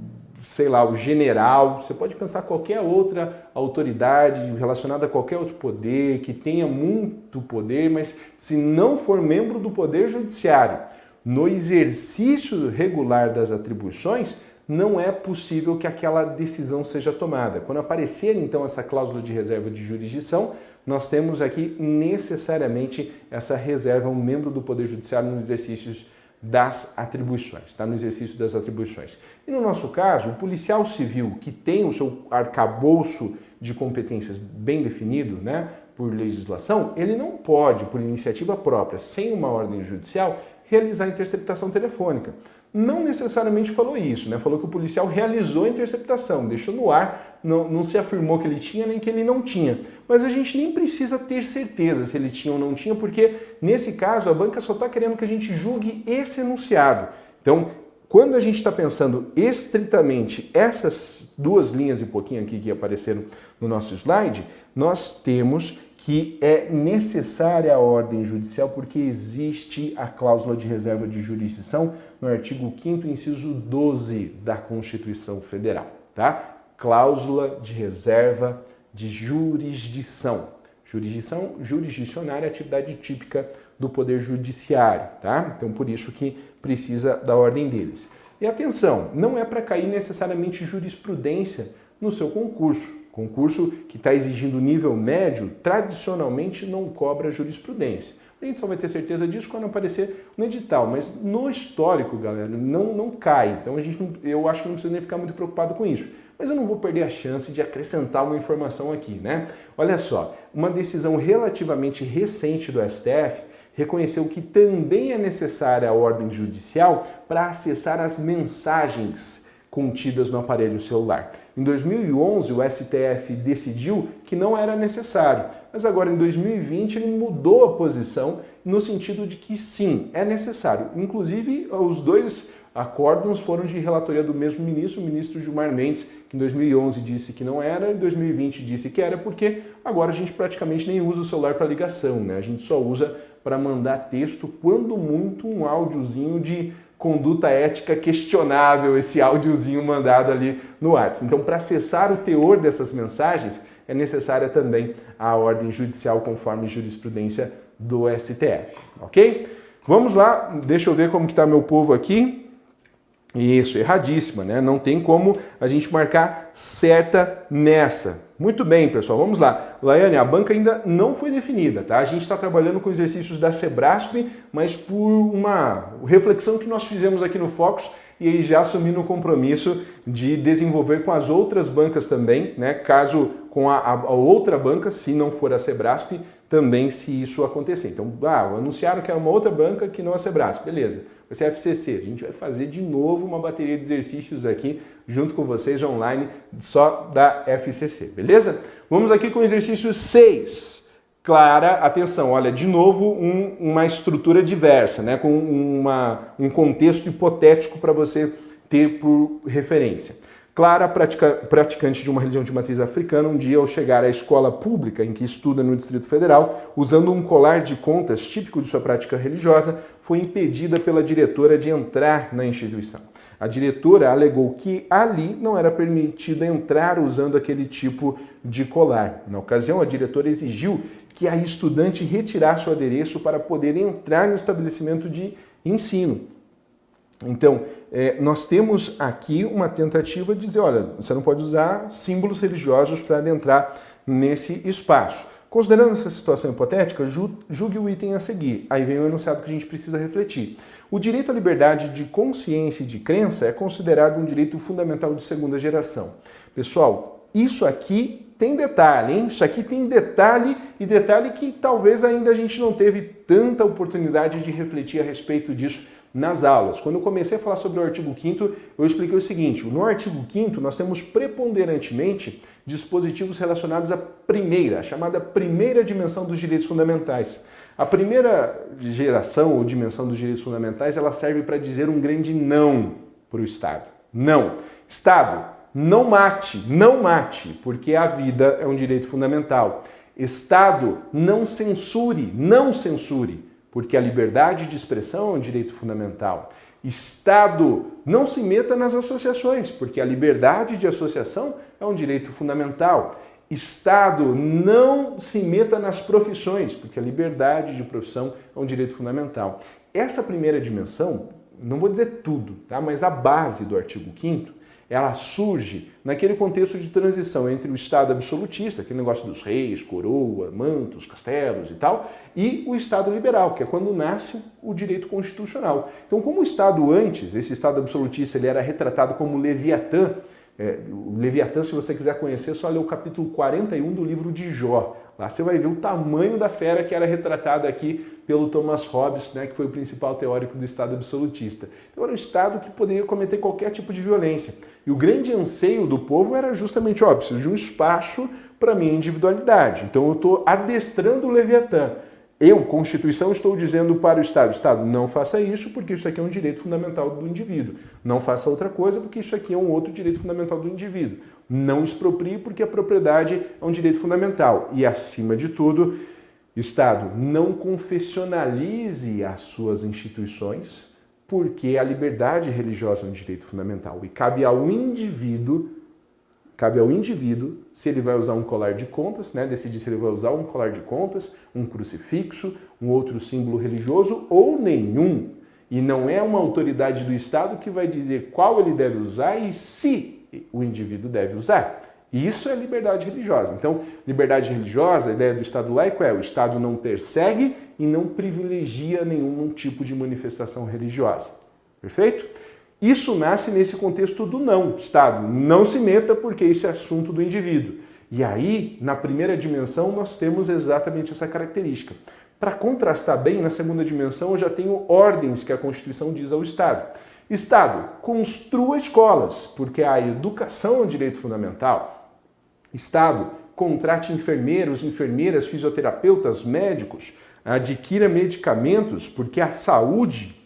general, você pode pensar qualquer outra autoridade relacionada a qualquer outro poder, que tenha muito poder, mas se não for membro do Poder Judiciário, no exercício regular das atribuições, não é possível que aquela decisão seja tomada. Quando aparecer, então, essa cláusula de reserva de jurisdição, nós temos aqui necessariamente essa reserva, um membro do Poder Judiciário nos exercícios das atribuições, tá? No exercício das atribuições. E no nosso caso, o policial civil que tem o seu arcabouço de competências bem definido, né, por legislação, ele não pode, por iniciativa própria, sem uma ordem judicial, realizar interceptação telefônica. Não necessariamente falou isso, né? Falou que o policial realizou a interceptação, deixou no ar, não se afirmou que ele tinha nem que ele não tinha. Mas a gente nem precisa ter certeza se ele tinha ou não tinha, porque nesse caso a banca só está querendo que a gente julgue esse enunciado. Então, quando a gente está pensando estritamente essas duas linhas e pouquinho aqui que apareceram no nosso slide, nós temos que é necessária a ordem judicial porque existe a cláusula de reserva de jurisdição no artigo 5º, inciso 12 da Constituição Federal, tá? Cláusula de reserva de jurisdição. Jurisdicionária é a atividade típica do Poder Judiciário, tá? Então, por isso que precisa da ordem deles. E atenção, não é para cair necessariamente jurisprudência no seu concurso. Concurso que está exigindo nível médio, tradicionalmente não cobra jurisprudência. A gente só vai ter certeza disso quando aparecer no edital, mas no histórico, galera, não cai. Então eu acho que não precisa nem ficar muito preocupado com isso. Mas eu não vou perder a chance de acrescentar uma informação aqui, né? Olha só, uma decisão relativamente recente do STF reconheceu que também é necessária a ordem judicial para acessar as mensagens contidas no aparelho celular. Em 2011, o STF decidiu que não era necessário, mas agora em 2020 ele mudou a posição no sentido de que sim, é necessário. Inclusive, os dois acórdãos foram de relatoria do mesmo ministro, o ministro Gilmar Mendes, que em 2011 disse que não era, em 2020 disse que era, porque agora a gente praticamente nem usa o celular para ligação, né? A gente só usa para mandar texto, quando muito um áudiozinho de conduta ética questionável, esse áudiozinho mandado ali no WhatsApp. Então, para acessar o teor dessas mensagens, é necessária também a ordem judicial conforme jurisprudência do STF, ok? Vamos lá, deixa eu ver como que está meu povo aqui. Isso, erradíssima, né? Não tem como a gente marcar certa nessa. Muito bem, pessoal, vamos lá. Laiane, a banca ainda não foi definida, tá? A gente está trabalhando com exercícios da Sebrasp, mas por uma reflexão que nós fizemos aqui no Focus e aí já assumindo o compromisso de desenvolver com as outras bancas também, né? Caso com a outra banca, se não for a Sebrasp, também se isso acontecer. Então, anunciaram que é uma outra banca que não a Sebrasp, beleza. Vai ser a FCC. A gente vai fazer de novo uma bateria de exercícios aqui junto com vocês online só da FCC, beleza? Vamos aqui com o exercício 6. Clara, atenção, olha, de novo uma estrutura diversa, né? Com um contexto hipotético para você ter por referência. Clara, praticante de uma religião de matriz africana, um dia ao chegar à escola pública em que estuda no Distrito Federal, usando um colar de contas típico de sua prática religiosa, foi impedida pela diretora de entrar na instituição. A diretora alegou que ali não era permitido entrar usando aquele tipo de colar. Na ocasião, a diretora exigiu que a estudante retirasse o adereço para poder entrar no estabelecimento de ensino. Então, nós temos aqui uma tentativa de dizer, olha, você não pode usar símbolos religiosos para adentrar nesse espaço. Considerando essa situação hipotética, julgue o item a seguir. Aí vem o enunciado que a gente precisa refletir. O direito à liberdade de consciência e de crença é considerado um direito fundamental de segunda geração. Pessoal, isso aqui tem detalhe, hein? Isso aqui tem detalhe e detalhe que talvez ainda a gente não teve tanta oportunidade de refletir a respeito disso nas aulas. Quando eu comecei a falar sobre o artigo 5º, eu expliquei o seguinte, no artigo 5º nós temos preponderantemente dispositivos relacionados à primeira, a chamada primeira dimensão dos direitos fundamentais. A primeira geração ou dimensão dos direitos fundamentais, ela serve para dizer um grande não para o Estado. Não. Estado, não mate, porque a vida é um direito fundamental. Estado, não censure, não censure, porque a liberdade de expressão é um direito fundamental. Estado, não se meta nas associações, porque a liberdade de associação é um direito fundamental. Estado, não se meta nas profissões, porque a liberdade de profissão é um direito fundamental. Essa primeira dimensão, não vou dizer tudo, tá? Mas a base do artigo 5º, ela surge naquele contexto de transição entre o Estado absolutista, aquele negócio dos reis, coroa, mantos, castelos e tal, e o Estado liberal, que é quando nasce o direito constitucional. Então, como o Estado antes, esse Estado absolutista, ele era retratado como Leviatã, o Leviatã, se você quiser conhecer, só lê o capítulo 41 do livro de Jó. Lá você vai ver o tamanho da fera que era retratada aqui pelo Thomas Hobbes, né, que foi o principal teórico do Estado absolutista. Então era um Estado que poderia cometer qualquer tipo de violência. E o grande anseio do povo era justamente, preciso de um espaço para minha individualidade. Então eu estou adestrando o Leviatã. Eu, Constituição, estou dizendo para o Estado, não faça isso porque isso aqui é um direito fundamental do indivíduo. Não faça outra coisa porque isso aqui é um outro direito fundamental do indivíduo. Não exproprie porque a propriedade é um direito fundamental. E, acima de tudo, Estado, não confessionalize as suas instituições porque a liberdade religiosa é um direito fundamental. E cabe ao indivíduo, se ele vai usar um colar de contas, né, decidir se ele vai usar um colar de contas, um crucifixo, um outro símbolo religioso ou nenhum. E não é uma autoridade do Estado que vai dizer qual ele deve usar e se o indivíduo deve usar. Isso é liberdade religiosa. Então, liberdade religiosa, a ideia do Estado laico é o Estado não persegue e não privilegia nenhum tipo de manifestação religiosa. Perfeito? Isso nasce nesse contexto do não. Estado, não se meta porque isso é assunto do indivíduo. E aí, na primeira dimensão, nós temos exatamente essa característica. Para contrastar bem, na segunda dimensão, eu já tenho ordens que a Constituição diz ao Estado. Estado, construa escolas, porque a educação é um direito fundamental. Estado, contrate enfermeiros, enfermeiras, fisioterapeutas, médicos, adquira medicamentos, porque a saúde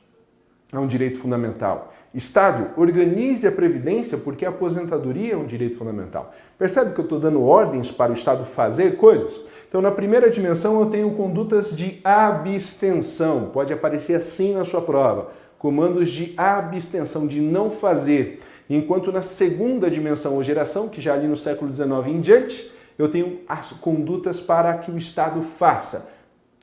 é um direito fundamental. Estado, organize a previdência porque a aposentadoria é um direito fundamental. Percebe que eu estou dando ordens para o Estado fazer coisas? Então, na primeira dimensão, eu tenho condutas de abstenção. Pode aparecer assim na sua prova. Comandos de abstenção, de não fazer. Enquanto na segunda dimensão, ou geração, que já ali no século XIX em diante, eu tenho as condutas para que o Estado faça.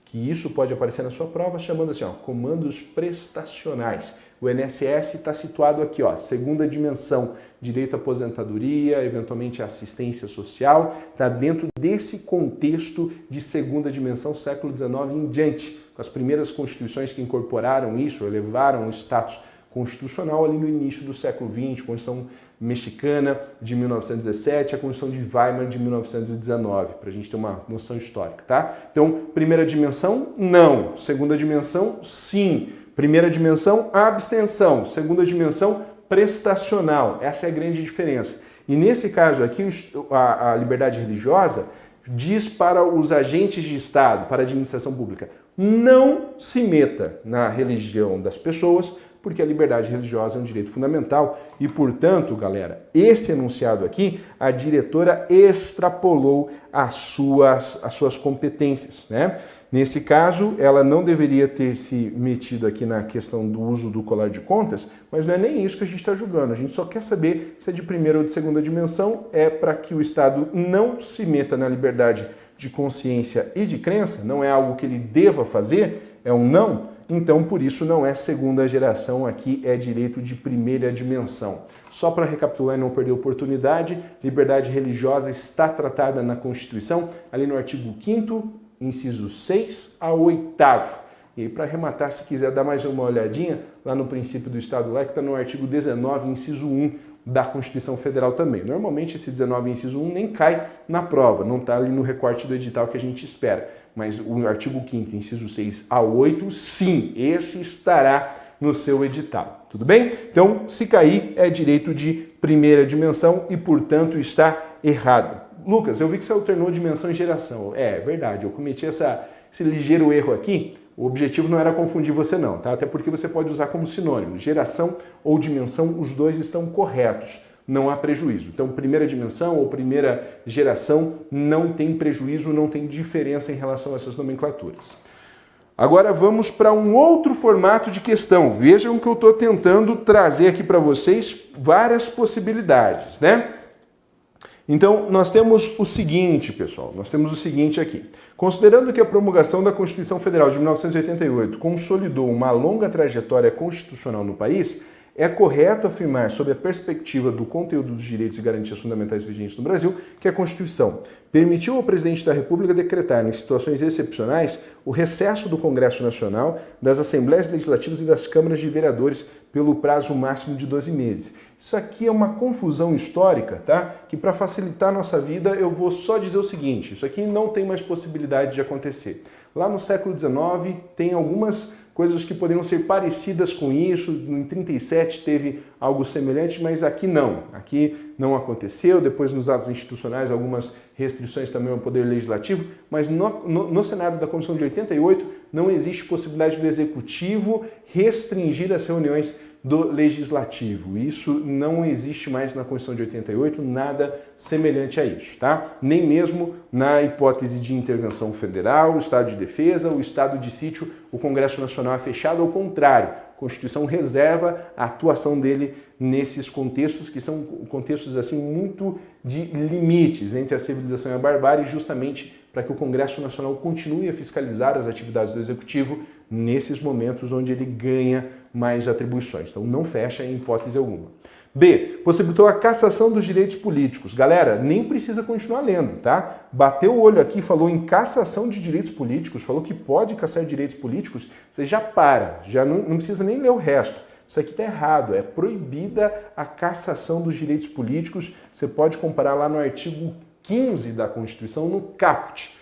Que isso pode aparecer na sua prova chamando assim, comandos prestacionais. O INSS está situado aqui, segunda dimensão, direito à aposentadoria, eventualmente assistência social, está dentro desse contexto de segunda dimensão, século XIX em diante, com as primeiras constituições que incorporaram isso, elevaram o status constitucional ali no início do século XX, Constituição Mexicana de 1917, a Constituição de Weimar de 1919, para a gente ter uma noção histórica, tá? Então, primeira dimensão, não. Segunda dimensão, sim. Primeira dimensão, abstenção. Segunda dimensão, prestacional. Essa é a grande diferença. E nesse caso aqui, a liberdade religiosa diz para os agentes de Estado, para a administração pública, não se meta na religião das pessoas, porque a liberdade religiosa é um direito fundamental e, portanto, galera, esse enunciado aqui, a diretora extrapolou as suas competências, né? Nesse caso, ela não deveria ter se metido aqui na questão do uso do colar de contas, mas não é nem isso que a gente está julgando. A gente só quer saber se é de primeira ou de segunda dimensão, é para que o Estado não se meta na liberdade de consciência e de crença, não é algo que ele deva fazer, é um não. Então, por isso, não é segunda geração, aqui é direito de primeira dimensão. Só para recapitular e não perder a oportunidade, liberdade religiosa está tratada na Constituição, ali no artigo 5º, inciso 6 a 8º. E aí, para arrematar, se quiser dar mais uma olhadinha, lá no princípio do Estado laico, está no artigo 19, inciso 1 da Constituição Federal também. Normalmente, esse 19, inciso 1 nem cai na prova, não está ali no recorte do edital que a gente espera. Mas o artigo 5º, inciso 6 a 8, sim, esse estará no seu edital. Tudo bem? Então, se cair, é direito de primeira dimensão e, portanto, está errado. Lucas, eu vi que você alternou dimensão e geração. É verdade, eu cometi esse ligeiro erro aqui. O objetivo não era confundir você não, tá? Até porque você pode usar como sinônimo. Geração ou dimensão, os dois estão corretos. não há prejuízo. Então, primeira dimensão ou primeira geração não tem prejuízo, não tem diferença em relação a essas nomenclaturas. Agora vamos para um outro formato de questão. Vejam que eu estou tentando trazer aqui para vocês várias possibilidades, né? Então, nós temos o seguinte, pessoal, nós temos o seguinte aqui. Considerando que a promulgação da Constituição Federal de 1988 consolidou uma longa trajetória constitucional no país, é correto afirmar, sob a perspectiva do conteúdo dos direitos e garantias fundamentais vigentes no Brasil, que a Constituição permitiu ao presidente da República decretar, em situações excepcionais, o recesso do Congresso Nacional, das Assembleias Legislativas e das Câmaras de Vereadores pelo prazo máximo de 12 meses. Isso aqui é uma confusão histórica, tá? Que para facilitar a nossa vida eu vou só dizer o seguinte, isso aqui não tem mais possibilidade de acontecer. Lá no século XIX tem algumas coisas que poderiam ser parecidas com isso, em 37 teve algo semelhante, mas aqui não aconteceu, depois nos atos institucionais algumas restrições também ao Poder Legislativo, mas no cenário da Constituição de 88 não existe possibilidade do Executivo restringir as reuniões do Legislativo. Isso não existe mais na Constituição de 88, nada semelhante a isso, tá? Nem mesmo na hipótese de intervenção federal, o estado de defesa, o estado de sítio, o Congresso Nacional é fechado, ao contrário, a Constituição reserva a atuação dele nesses contextos, que são contextos assim muito de limites entre a civilização e a barbárie, justamente para que o Congresso Nacional continue a fiscalizar as atividades do Executivo nesses momentos onde ele ganha mais atribuições. Então não fecha em hipótese alguma. B. Possibilitou a cassação dos direitos políticos. Galera, nem precisa continuar lendo, tá? Bateu o olho aqui, falou em cassação de direitos políticos, falou que pode cassar direitos políticos, você já para, já não precisa nem ler o resto. Isso aqui está errado, é proibida a cassação dos direitos políticos. Você pode comparar lá no artigo 15 da Constituição, no caput.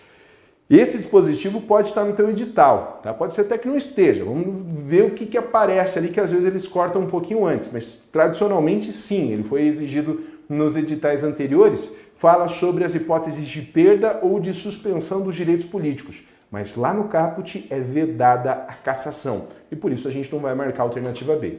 Esse dispositivo pode estar no teu edital, tá? Pode ser até que não esteja. Vamos ver o que aparece ali, que às vezes eles cortam um pouquinho antes, mas tradicionalmente sim, ele foi exigido nos editais anteriores, fala sobre as hipóteses de perda ou de suspensão dos direitos políticos. Mas lá no caput é vedada a cassação e por isso a gente não vai marcar a alternativa B.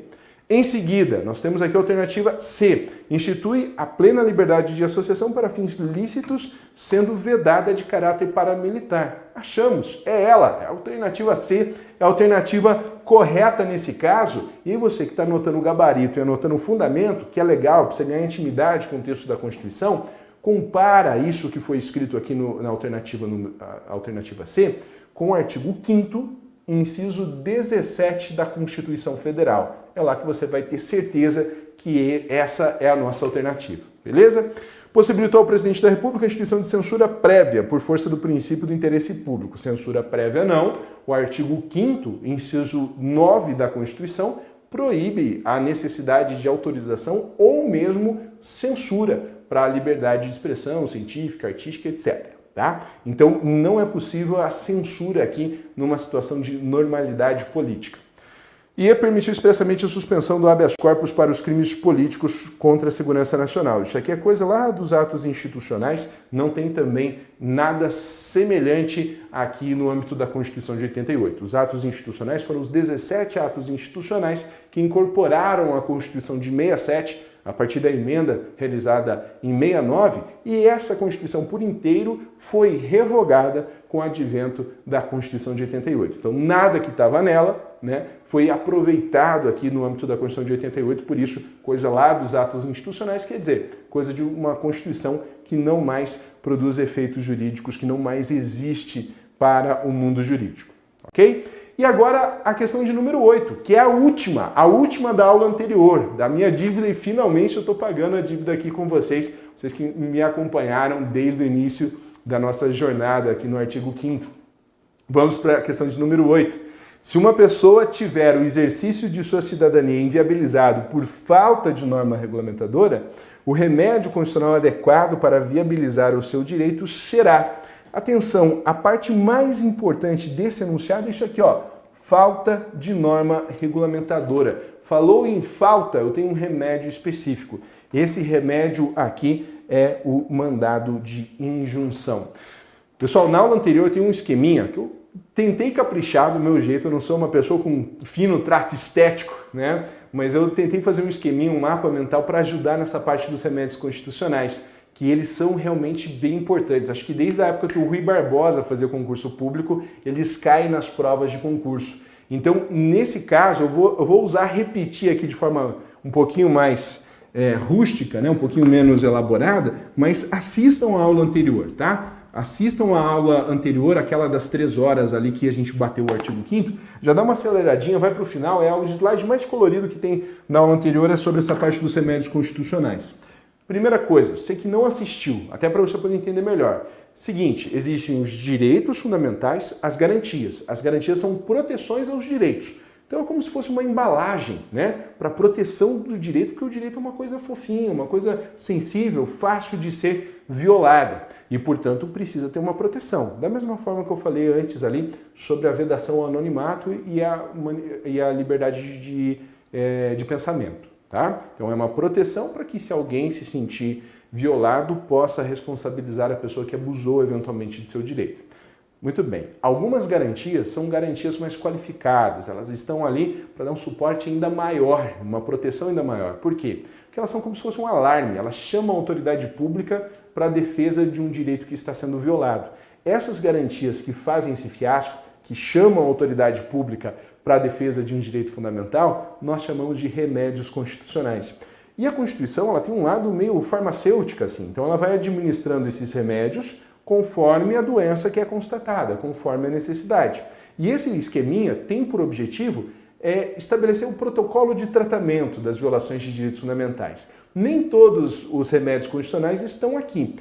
Em seguida, nós temos aqui a alternativa C. Institui a plena liberdade de associação para fins lícitos, sendo vedada de caráter paramilitar. Achamos, é ela, a alternativa C, é a alternativa correta nesse caso. E você que está anotando o gabarito e anotando o fundamento, que é legal, para você ganhar intimidade com o texto da Constituição, compara isso que foi escrito aqui na alternativa C com o artigo 5º, inciso 17 da Constituição Federal. É lá que você vai ter certeza que essa é a nossa alternativa, beleza? Possibilitou ao presidente da República a instituição de censura prévia por força do princípio do interesse público. Censura prévia não. O artigo 5º, inciso 9 da Constituição, proíbe a necessidade de autorização ou mesmo censura para a liberdade de expressão científica, artística, etc. Tá? Então, não é possível a censura aqui numa situação de normalidade política. E permitiu expressamente a suspensão do habeas corpus para os crimes políticos contra a segurança nacional. Isso aqui é coisa lá dos atos institucionais, não tem também nada semelhante aqui no âmbito da Constituição de 88. Os atos institucionais foram os 17 atos institucionais que incorporaram a Constituição de 67, a partir da emenda realizada em 69, e essa Constituição por inteiro foi revogada com o advento da Constituição de 88. Então, nada que estava nela, né, foi aproveitado aqui no âmbito da Constituição de 88, por isso, coisa lá dos atos institucionais, quer dizer, coisa de uma Constituição que não mais produz efeitos jurídicos, que não mais existe para o mundo jurídico, ok? E agora a questão de número 8, que é a última da aula anterior, da minha dívida, e finalmente eu estou pagando a dívida aqui com vocês que me acompanharam desde o início da nossa jornada aqui no artigo 5º. Vamos para a questão de número 8. Se uma pessoa tiver o exercício de sua cidadania inviabilizado por falta de norma regulamentadora, o remédio constitucional adequado para viabilizar o seu direito será... Atenção, a parte mais importante desse enunciado é isso aqui, ó, falta de norma regulamentadora. Falou em falta, eu tenho um remédio específico. Esse remédio aqui é o mandado de injunção. Pessoal, na aula anterior tem um esqueminha que eu tentei caprichar do meu jeito, eu não sou uma pessoa com fino trato estético, né? Mas eu tentei fazer um esqueminha, um mapa mental para ajudar nessa parte dos remédios constitucionais, que eles são realmente bem importantes. Acho que desde a época que o Rui Barbosa fazia concurso público, eles caem nas provas de concurso. Então, nesse caso, eu vou repetir aqui de forma um pouquinho mais rústica, né? Um pouquinho menos elaborada, mas assistam a aula anterior, tá? Assistam a aula anterior, aquela das 3 horas ali que a gente bateu o artigo 5º, já dá uma aceleradinha, vai para o final, é o slide mais colorido que tem na aula anterior, é sobre essa parte dos remédios constitucionais. Primeira coisa, você que não assistiu, até para você poder entender melhor. Seguinte, existem os direitos fundamentais, as garantias. As garantias são proteções aos direitos. Então é como se fosse uma embalagem, né, para proteção do direito, porque o direito é uma coisa fofinha, uma coisa sensível, fácil de ser violada e, portanto, precisa ter uma proteção. Da mesma forma que eu falei antes ali sobre a vedação ao anonimato e a liberdade de pensamento, tá? Então é uma proteção para que, se alguém se sentir violado, possa responsabilizar a pessoa que abusou eventualmente de seu direito. Muito bem. Algumas garantias são garantias mais qualificadas, elas estão ali para dar um suporte ainda maior, uma proteção ainda maior. Por quê? Porque elas são como se fosse um alarme, elas chamam a autoridade pública para a defesa de um direito que está sendo violado. Essas garantias que fazem esse fiasco, que chamam a autoridade pública para a defesa de um direito fundamental, nós chamamos de remédios constitucionais. E a Constituição, ela tem um lado meio farmacêutico, assim, então ela vai administrando esses remédios conforme a doença que é constatada, conforme a necessidade. E esse esqueminha tem por objetivo estabelecer um protocolo de tratamento das violações de direitos fundamentais. Nem todos os remédios constitucionais estão aqui.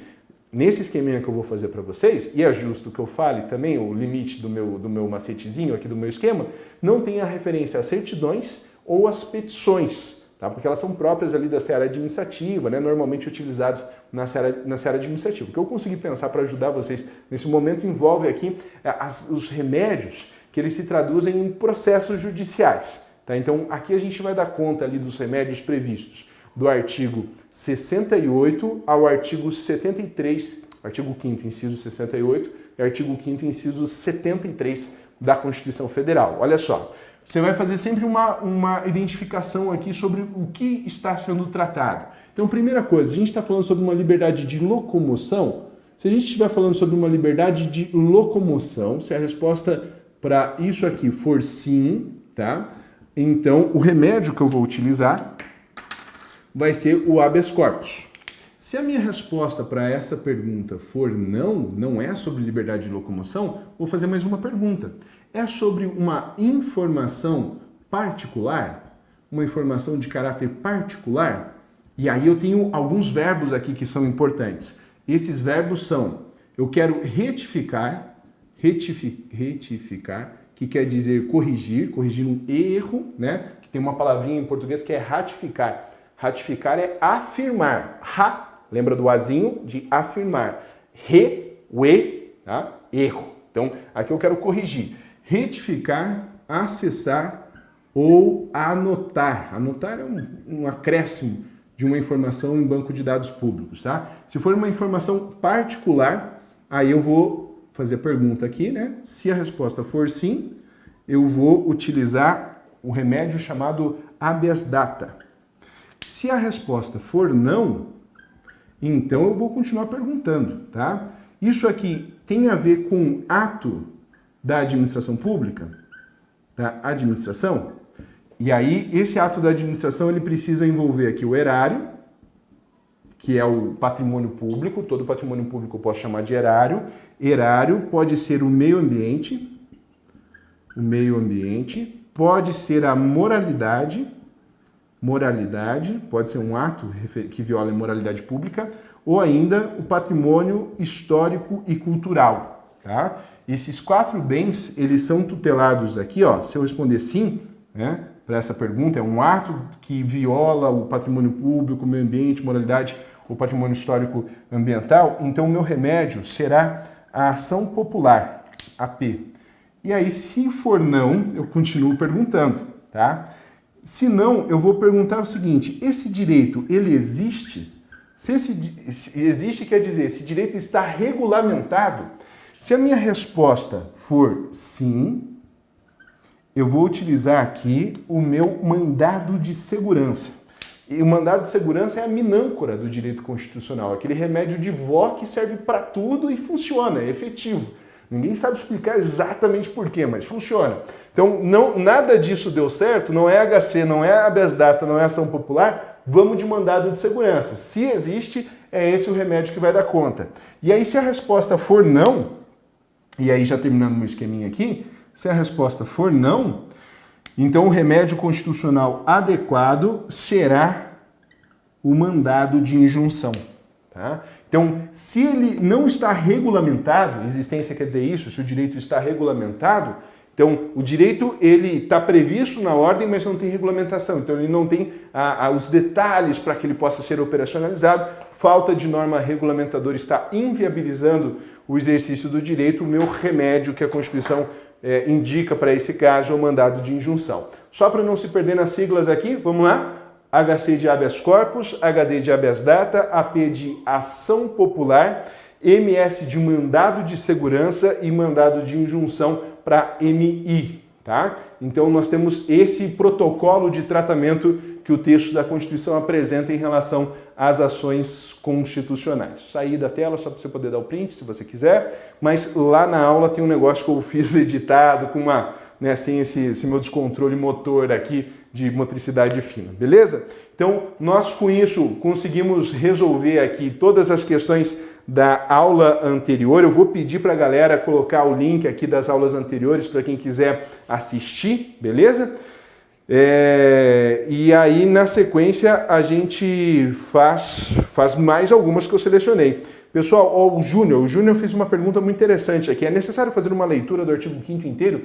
Nesse esqueminha que eu vou fazer para vocês, e é justo que eu fale também, o limite do meu macetezinho aqui do meu esquema, não tem a referência às certidões ou às petições, tá? Porque elas são próprias ali da seara administrativa, né? Normalmente utilizadas na seara administrativa. O que eu consegui pensar para ajudar vocês nesse momento envolve aqui os remédios que eles se traduzem em processos judiciais, tá? Então aqui a gente vai dar conta ali dos remédios previstos do artigo 68 ao artigo 73, artigo 5º, inciso 68, e artigo 5º, inciso 73 da Constituição Federal. Olha só, você vai fazer sempre uma identificação aqui sobre o que está sendo tratado. Então, primeira coisa, a gente está falando sobre uma liberdade de locomoção. Se a gente estiver falando sobre uma liberdade de locomoção, se a resposta para isso aqui for sim, tá? Então, o remédio que eu vou utilizar vai ser o habeas corpus. Se a minha resposta para essa pergunta for não é sobre liberdade de locomoção, vou fazer mais uma pergunta. É sobre uma informação particular? Uma informação de caráter particular? E aí eu tenho alguns verbos aqui que são importantes. Esses verbos são, eu quero retificar, que quer dizer corrigir um erro, né? Que tem uma palavrinha em português que é ratificar. Ratificar é afirmar. Lembra do azinho? De afirmar. Tá? Erro. Então, aqui eu quero corrigir. Retificar, acessar ou anotar. Anotar é um acréscimo de uma informação em banco de dados públicos, tá? Se for uma informação particular, aí eu vou fazer a pergunta aqui, né? Se a resposta for sim, eu vou utilizar o remédio chamado habeas data. Se a resposta for não, então eu vou continuar perguntando, tá? Isso aqui tem a ver com ato da administração pública, da administração? E aí, esse ato da administração, ele precisa envolver aqui o erário, que é o patrimônio público, todo patrimônio público eu posso chamar de erário. Erário pode ser o meio ambiente, pode ser a moralidade, pode ser um ato que viola a moralidade pública, ou ainda o patrimônio histórico e cultural, tá? Esses 4 bens, eles são tutelados aqui, ó, se eu responder sim, né, para essa pergunta, é um ato que viola o patrimônio público, o meio ambiente, moralidade, o patrimônio histórico ambiental, então o meu remédio será a ação popular, AP. E aí, se for não, eu continuo perguntando, tá? Se não, eu vou perguntar o seguinte, esse direito, ele existe? Se existe, quer dizer, esse direito está regulamentado? Se a minha resposta for sim, eu vou utilizar aqui o meu mandado de segurança. E o mandado de segurança é a minâncora do direito constitucional, aquele remédio de vó que serve para tudo e funciona, é efetivo. Ninguém sabe explicar exatamente por quê, mas funciona. Então, nada disso deu certo, não é HC, não é habeas data, não é ação popular, vamos de mandado de segurança. Se existe, é esse o remédio que vai dar conta. E aí, se a resposta for não, e aí já terminando meu esqueminha aqui, se a resposta for não, então o remédio constitucional adequado será o mandado de injunção. Tá? Então, se ele não está regulamentado, existência quer dizer isso, se o direito está regulamentado, então o direito ele está previsto na ordem, mas não tem regulamentação, então ele não tem os detalhes para que ele possa ser operacionalizado, falta de norma regulamentadora está inviabilizando o exercício do direito, o meu remédio que a Constituição indica para esse caso é o mandado de injunção. Só para não se perder nas siglas aqui, vamos lá? HC de habeas corpus, HD de habeas data, AP de ação popular, MS de mandado de segurança e mandado de injunção para MI, tá? Então nós temos esse protocolo de tratamento que o texto da Constituição apresenta em relação às ações constitucionais. Sair da tela só para você poder dar o print, se você quiser, mas lá na aula tem um negócio que eu fiz editado com uma, né, assim, esse meu descontrole motor aqui de motricidade fina, beleza? Então, nós com isso conseguimos resolver aqui todas as questões da aula anterior. Eu vou pedir para a galera colocar o link aqui das aulas anteriores para quem quiser assistir, beleza? E aí, na sequência, a gente faz mais algumas que eu selecionei. Pessoal, ó, o Júnior fez uma pergunta muito interessante aqui. É necessário fazer uma leitura do artigo 5º inteiro?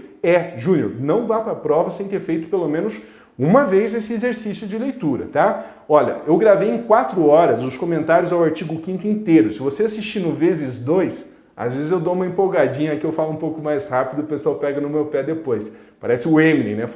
Júnior, não vá para a prova sem ter feito pelo menos uma vez esse exercício de leitura, tá? Olha, eu gravei em 4 horas os comentários ao artigo 5º inteiro. Se você assistir no vezes 2, às vezes eu dou uma empolgadinha aqui, eu falo um pouco mais rápido, o pessoal pega no meu pé depois. Parece o Eminem, né?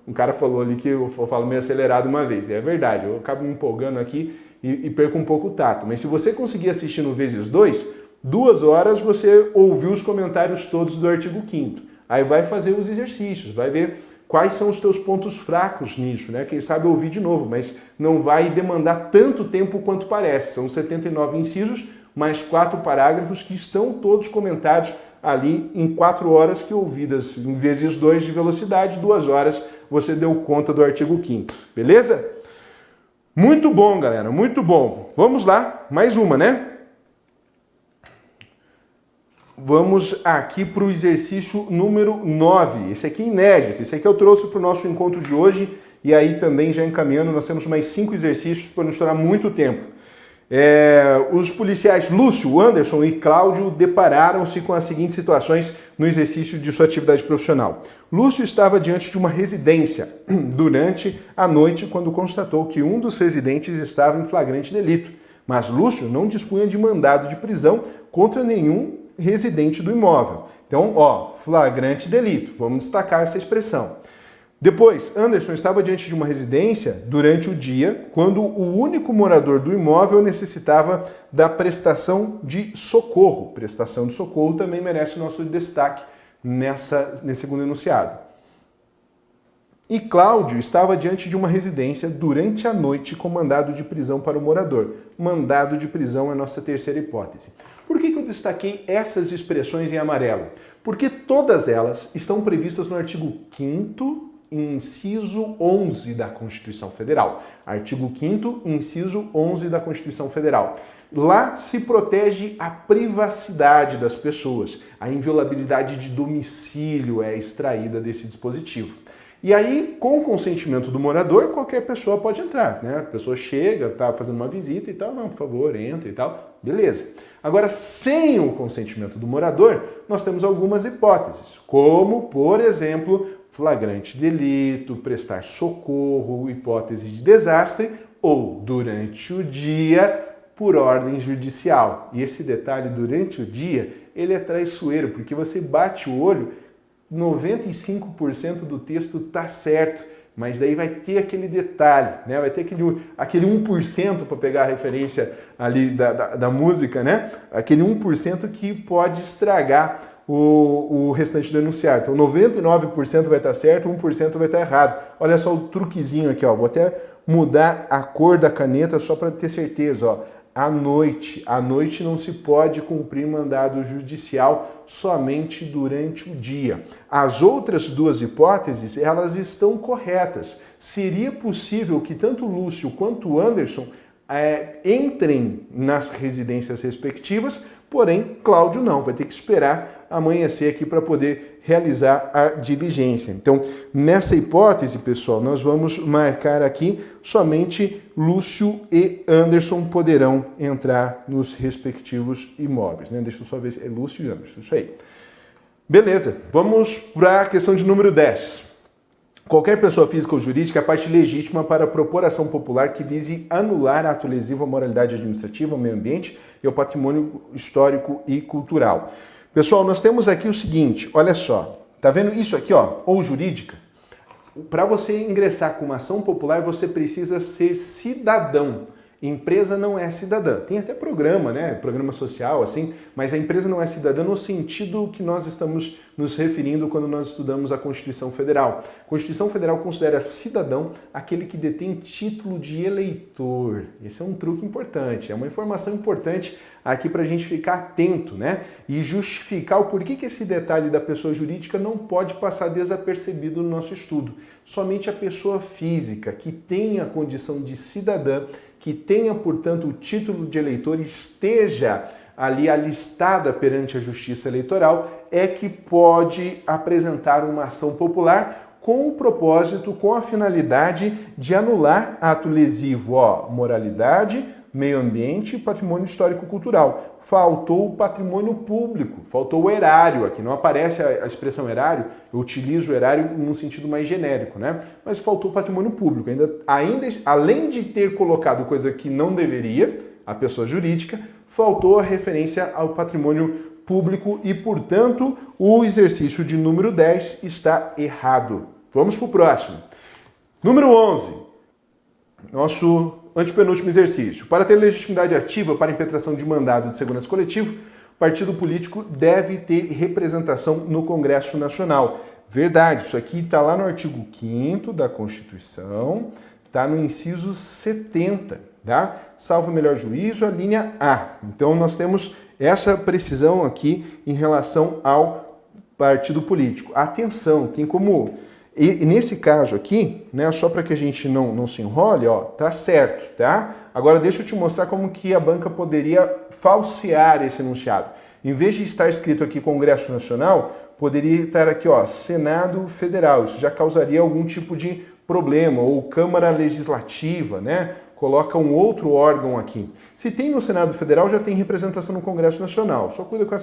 Um cara falou ali que eu falo meio acelerado uma vez. E é verdade, eu acabo me empolgando aqui e perco um pouco o tato. Mas se você conseguir assistir no vezes 2, 2 horas você ouviu os comentários todos do artigo 5º. Aí vai fazer os exercícios, vai ver quais são os teus pontos fracos nisso, né? Quem sabe ouvir de novo, mas não vai demandar tanto tempo quanto parece. São 79 incisos, mais 4 parágrafos que estão todos comentados ali em 4 horas que ouvidas em vezes 2 de velocidade, 2 horas você deu conta do artigo 5º, beleza? Muito bom, galera, muito bom. Vamos lá, mais uma, né? Vamos aqui para o exercício número 9. Esse aqui é inédito, esse aqui eu trouxe para o nosso encontro de hoje e aí também já encaminhando, nós temos mais 5 exercícios para não estourar muito tempo. Os policiais Lúcio, Anderson e Cláudio depararam-se com as seguintes situações no exercício de sua atividade profissional. Lúcio estava diante de uma residência durante a noite quando constatou que um dos residentes estava em flagrante delito, mas Lúcio não dispunha de mandado de prisão contra nenhum residente do imóvel. Então, ó, flagrante delito, vamos destacar essa expressão. Depois, Anderson estava diante de uma residência durante o dia, quando o único morador do imóvel necessitava da prestação de socorro. Prestação de socorro também merece nosso destaque nesse segundo enunciado. E Cláudio estava diante de uma residência durante a noite com mandado de prisão para o morador. Mandado de prisão é a nossa terceira hipótese. Por que eu destaquei essas expressões em amarelo? Porque todas elas estão previstas no artigo 5º, inciso 11 da Constituição Federal. Artigo 5º, inciso 11 da Constituição Federal. Lá se protege a privacidade das pessoas. A inviolabilidade de domicílio é extraída desse dispositivo. E aí, com o consentimento do morador, qualquer pessoa pode entrar, né? A pessoa chega, está fazendo uma visita e tal, não, por favor, entra e tal, beleza. Agora, sem o consentimento do morador, nós temos algumas hipóteses, como, por exemplo, flagrante delito, prestar socorro, hipótese de desastre ou, durante o dia, por ordem judicial. E esse detalhe, durante o dia, ele é traiçoeiro, porque você bate o olho, 95% do texto está certo, mas daí vai ter aquele detalhe, né? Vai ter aquele 1% para pegar a referência ali da música, né? Aquele 1% que pode estragar o restante do enunciado. Então 99% vai estar certo, 1% vai estar errado. Olha só o truquezinho aqui, ó. Vou até mudar a cor da caneta só para ter certeza, ó. À noite não se pode cumprir mandado judicial, somente durante o dia. As outras duas hipóteses, elas estão corretas. Seria possível que tanto o Lúcio quanto o Anderson entrem nas residências respectivas, porém, Cláudio não, vai ter que esperar amanhecer aqui para poder realizar a diligência. Então, nessa hipótese, pessoal, nós vamos marcar aqui somente Lúcio e Anderson poderão entrar nos respectivos imóveis, né? Deixa eu só ver se é Lúcio e Anderson, isso aí. Beleza, vamos para a questão de número 10. Qualquer pessoa física ou jurídica é parte legítima para propor ação popular que vise anular ato lesivo à moralidade administrativa, ao meio ambiente e ao patrimônio histórico e cultural. Pessoal, nós temos aqui o seguinte, olha só, tá vendo isso aqui, ó, ou jurídica? Para você ingressar com uma ação popular, você precisa ser cidadão. Empresa não é cidadã. Tem até programa, né? Programa social, assim, mas a empresa não é cidadã no sentido que nós estamos nos referindo quando nós estudamos a Constituição Federal. A Constituição Federal considera cidadão aquele que detém título de eleitor. Esse é um truque importante, é uma informação importante aqui para a gente ficar atento, né? E justificar o porquê que esse detalhe da pessoa jurídica não pode passar desapercebido no nosso estudo. Somente a pessoa física que tem a condição de cidadã, que tenha, portanto, o título de eleitor, esteja ali alistada perante a Justiça Eleitoral, é que pode apresentar uma ação popular com o propósito, com a finalidade de anular ato lesivo, ó, moralidade, meio ambiente e patrimônio histórico-cultural. Faltou o patrimônio público, faltou o erário aqui, não aparece a expressão erário, eu utilizo o erário num sentido mais genérico, né? Mas faltou o patrimônio público, ainda além de ter colocado coisa que não deveria, a pessoa jurídica, faltou a referência ao patrimônio público e, portanto, o exercício de número 10 está errado. Vamos para o próximo. Número 11, nosso antepenúltimo exercício. Para ter legitimidade ativa para impetração de mandado de segurança coletivo, o partido político deve ter representação no Congresso Nacional. Verdade, isso aqui está lá no artigo 5º da Constituição, está no inciso 70, tá? Salvo o melhor juízo, a linha A. Então nós temos essa precisão aqui em relação ao partido político. Atenção, tem como... E nesse caso aqui, né, só para que a gente não se enrole, ó, tá certo, tá? Agora deixa eu te mostrar como que a banca poderia falsear esse enunciado. Em vez de estar escrito aqui Congresso Nacional, poderia estar aqui, ó, Senado Federal. Isso já causaria algum tipo de problema, ou Câmara Legislativa, né? Coloca um outro órgão aqui. Se tem no Senado Federal, já tem representação no Congresso Nacional. Só cuida com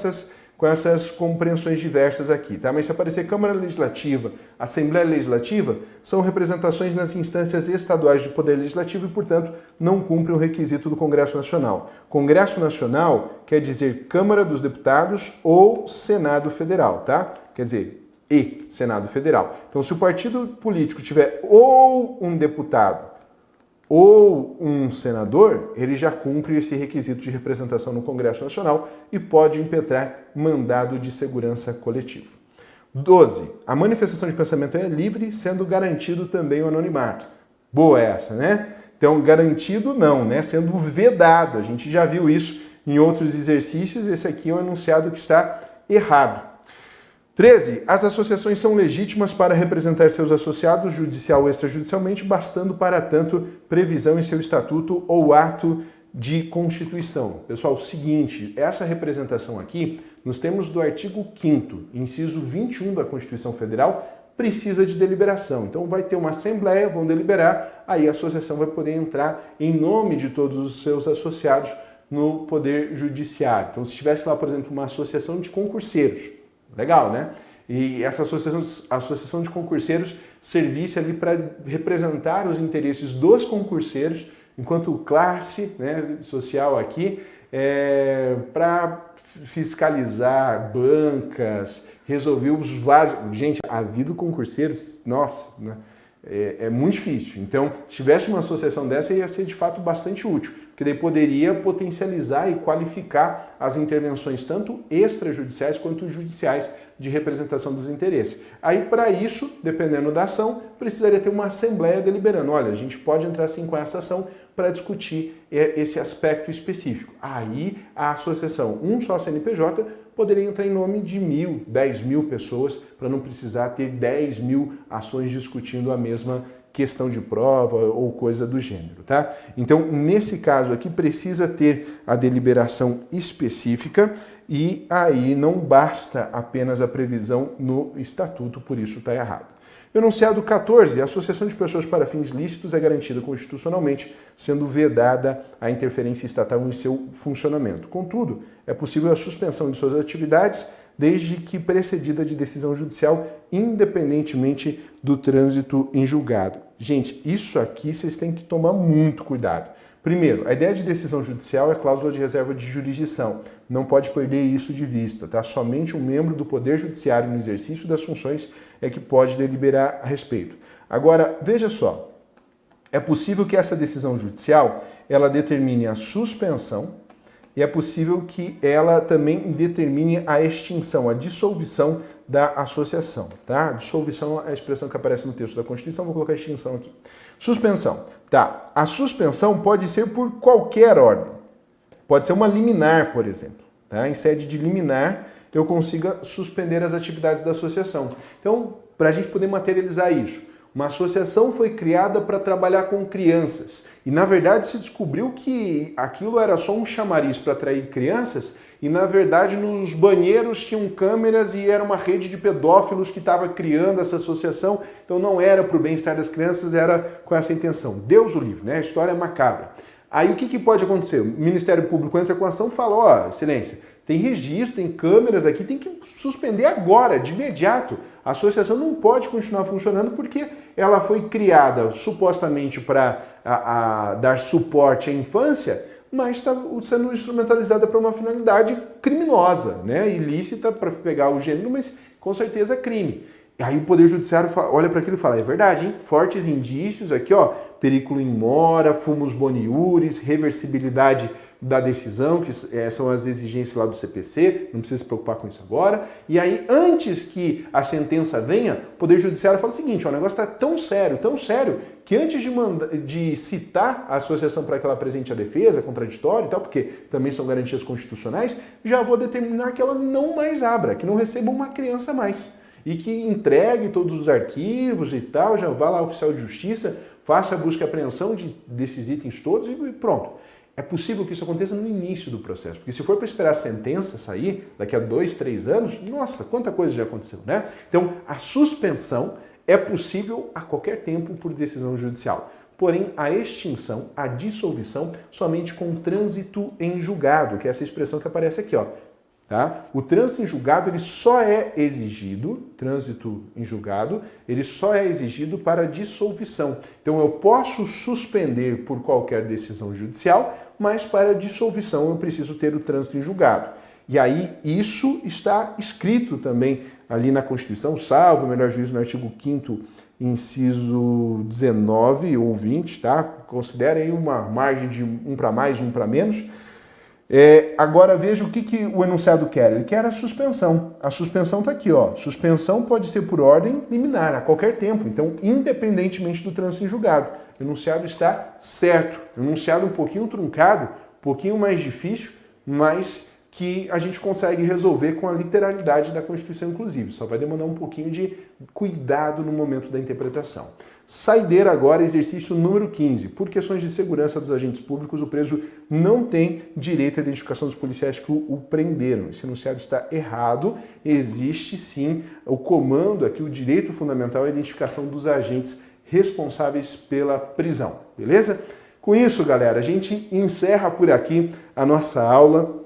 essas compreensões diversas aqui, tá? Mas se aparecer Câmara Legislativa, Assembleia Legislativa, são representações nas instâncias estaduais de poder legislativo e, portanto, não cumprem o requisito do Congresso Nacional. Congresso Nacional quer dizer Câmara dos Deputados ou Senado Federal, tá? Quer dizer, e Senado Federal. Então, se o partido político tiver ou um deputado ou um senador, ele já cumpre esse requisito de representação no Congresso Nacional e pode impetrar mandado de segurança coletivo. 12. A manifestação de pensamento é livre, sendo garantido também o anonimato. Boa essa, né? Então, garantido não, né? Sendo vedado. A gente já viu isso em outros exercícios. Esse aqui é um enunciado que está errado. 13. As associações são legítimas para representar seus associados judicial ou extrajudicialmente, bastando para tanto previsão em seu estatuto ou ato de constituição. Pessoal, o seguinte, essa representação aqui, nós temos do artigo 5º, inciso 21 da Constituição Federal, precisa de deliberação. Então vai ter uma assembleia, vão deliberar, aí a associação vai poder entrar em nome de todos os seus associados no Poder Judiciário. Então se tivesse lá, por exemplo, uma associação de concurseiros, legal, né? E essa associação de concurseiros servisse ali para representar os interesses dos concurseiros, enquanto classe, né, social aqui, para fiscalizar bancas, resolver os vários... Gente, a vida do concurseiro, nossa, né? É muito difícil. Então, se tivesse uma associação dessa, ia ser de fato bastante útil, porque daí poderia potencializar e qualificar as intervenções tanto extrajudiciais quanto judiciais de representação dos interesses. Aí, para isso, dependendo da ação, precisaria ter uma assembleia deliberando. Olha, a gente pode entrar sim com essa ação para discutir esse aspecto específico. Aí, a associação, um só CNPJ, poderia entrar em nome de 1.000, 10.000 pessoas, para não precisar ter 10.000 ações discutindo a mesma questão de prova ou coisa do gênero, tá? Então, nesse caso aqui, precisa ter a deliberação específica e aí não basta apenas a previsão no estatuto, por isso está errado. Enunciado 14, a associação de pessoas para fins lícitos é garantida constitucionalmente, sendo vedada a interferência estatal em seu funcionamento. Contudo, é possível a suspensão de suas atividades desde que precedida de decisão judicial, independentemente do trânsito em julgado. Gente, isso aqui vocês têm que tomar muito cuidado. Primeiro, a ideia de decisão judicial é cláusula de reserva de jurisdição. Não pode perder isso de vista, tá? Somente um membro do Poder Judiciário no exercício das funções é que pode deliberar a respeito. Agora, veja só, é possível que essa decisão judicial, ela determine a suspensão e é possível que ela também determine a extinção, a dissolução da associação, tá? Dissolução é a expressão que aparece no texto da Constituição, vou colocar extinção aqui. Suspensão, tá? A suspensão pode ser por qualquer ordem. Pode ser uma liminar, por exemplo, tá? Em sede de liminar, eu consiga suspender as atividades da associação. Então, para a gente poder materializar isso, uma associação foi criada para trabalhar com crianças e, na verdade, se descobriu que aquilo era só um chamariz para atrair crianças e, na verdade, nos banheiros tinham câmeras e era uma rede de pedófilos que estava criando essa associação, então não era para o bem-estar das crianças, era com essa intenção. Deus o livre, né? A história é macabra. Aí o que pode acontecer? O Ministério Público entra com a ação e fala, ó, excelência, tem registro, tem câmeras aqui, tem que suspender agora, de imediato. A associação não pode continuar funcionando porque ela foi criada supostamente para dar suporte à infância, mas está sendo instrumentalizada para uma finalidade criminosa, né? Ilícita para pegar o gênero, mas com certeza crime. Aí o Poder Judiciário olha para aquilo e fala, é verdade, hein? Fortes indícios aqui, ó, periculo in mora, fumus boniuris, reversibilidade da decisão, que são as exigências lá do CPC, não precisa se preocupar com isso agora. E aí, antes que a sentença venha, o Poder Judiciário fala o seguinte, ó, o negócio está tão sério, que antes de citar a associação para que ela apresente a defesa, contraditório e tal, porque também são garantias constitucionais, já vou determinar que ela não mais abra, que não receba uma criança mais. E que entregue todos os arquivos e tal, já vá lá ao oficial de justiça, faça a busca e apreensão desses itens todos e pronto. É possível que isso aconteça no início do processo, porque se for para esperar a sentença sair daqui a 2, 3 anos, nossa, quanta coisa já aconteceu, né? Então, a suspensão é possível a qualquer tempo por decisão judicial. Porém, a extinção, a dissolução, somente com trânsito em julgado, que é essa expressão que aparece aqui, ó. Tá? O trânsito em julgado ele só é exigido, ele só é exigido para dissolução. Então eu posso suspender por qualquer decisão judicial, mas para dissolução eu preciso ter o trânsito em julgado. E aí isso está escrito também ali na Constituição, salvo o melhor juízo no artigo 5º, inciso 19 ou 20, tá? Considerem aí uma margem de um para mais, um para menos. Agora veja o que o enunciado quer. Ele quer a suspensão. A suspensão está aqui, ó. Suspensão pode ser por ordem liminar, a qualquer tempo. Então, independentemente do trânsito em julgado. O enunciado está certo. O enunciado um pouquinho truncado, um pouquinho mais difícil, mas que a gente consegue resolver com a literalidade da Constituição, inclusive. Só vai demandar um pouquinho de cuidado no momento da interpretação. Saideira agora, exercício número 15. Por questões de segurança dos agentes públicos, o preso não tem direito à identificação dos policiais que o prenderam. Esse enunciado está errado. Existe sim o comando aqui, o direito fundamental à identificação dos agentes responsáveis pela prisão. Beleza? Com isso, galera, a gente encerra por aqui a nossa aula.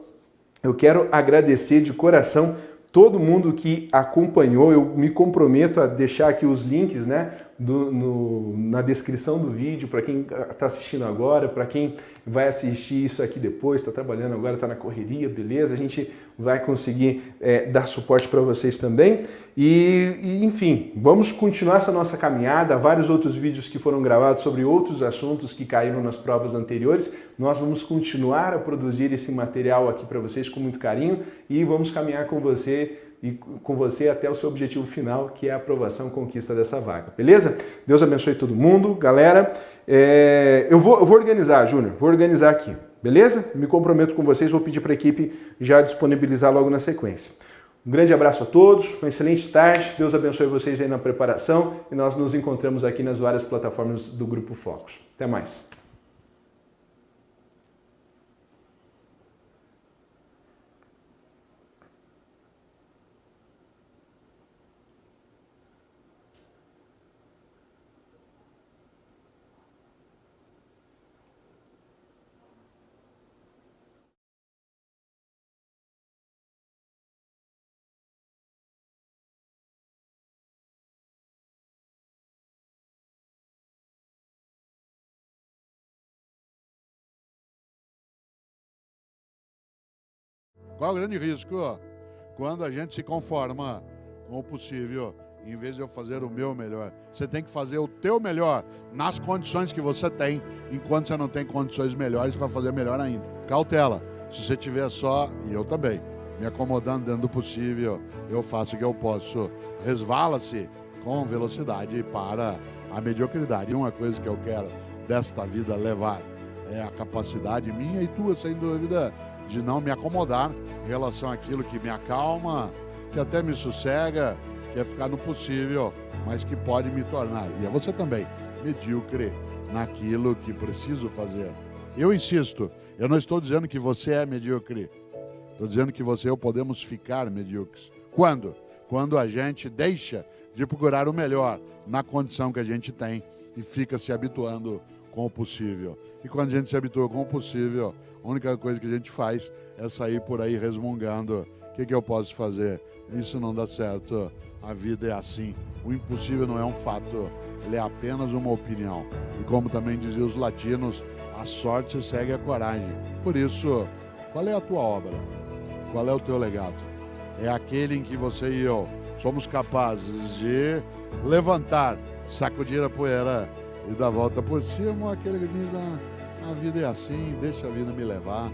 Eu quero agradecer de coração todo mundo que acompanhou. Eu me comprometo a deixar aqui os links, né, na descrição do vídeo, para quem está assistindo agora, para quem vai assistir isso aqui depois, está trabalhando agora, está na correria, beleza? A gente vai conseguir dar suporte para vocês também. E, enfim, vamos continuar essa nossa caminhada. Há vários outros vídeos que foram gravados sobre outros assuntos que caíram nas provas anteriores. Nós vamos continuar a produzir esse material aqui para vocês com muito carinho e vamos caminhar com você até o seu objetivo final, que é a aprovação, conquista dessa vaga, beleza? Deus abençoe todo mundo, galera. Eu vou organizar, Júnior, vou organizar aqui, beleza? Me comprometo com vocês, vou pedir para a equipe já disponibilizar logo na sequência. Um grande abraço a todos, uma excelente tarde, Deus abençoe vocês aí na preparação e nós nos encontramos aqui nas várias plataformas do Grupo Focus. Até mais. Qual é o grande risco? Quando a gente se conforma com o possível, em vez de eu fazer o meu melhor. Você tem que fazer o teu melhor nas condições que você tem, enquanto você não tem condições melhores para fazer melhor ainda. Cautela, se você tiver só, e eu também, me acomodando dentro do possível, eu faço o que eu posso. Resvala-se com velocidade para a mediocridade. E uma coisa que eu quero desta vida levar é a capacidade minha e tua, sem dúvida, de não me acomodar em relação àquilo que me acalma, que até me sossega, que é ficar no possível, mas que pode me tornar, e é você também, medíocre naquilo que preciso fazer. Eu insisto, eu não estou dizendo que você é medíocre, estou dizendo que você e eu podemos ficar medíocres. Quando? Quando a gente deixa de procurar o melhor na condição que a gente tem e fica se habituando com o possível. E quando a gente se habitua com o possível, a única coisa que a gente faz é sair por aí resmungando. O que eu posso fazer? Isso não dá certo. A vida é assim. O impossível não é um fato, ele é apenas uma opinião. E como também diziam os latinos, a sorte segue a coragem. Por isso, qual é a tua obra? Qual é o teu legado? É aquele em que você e eu somos capazes de levantar, sacudir a poeira e dar a volta por cima, ou aquele que diz, a vida é assim, deixa a vida me levar,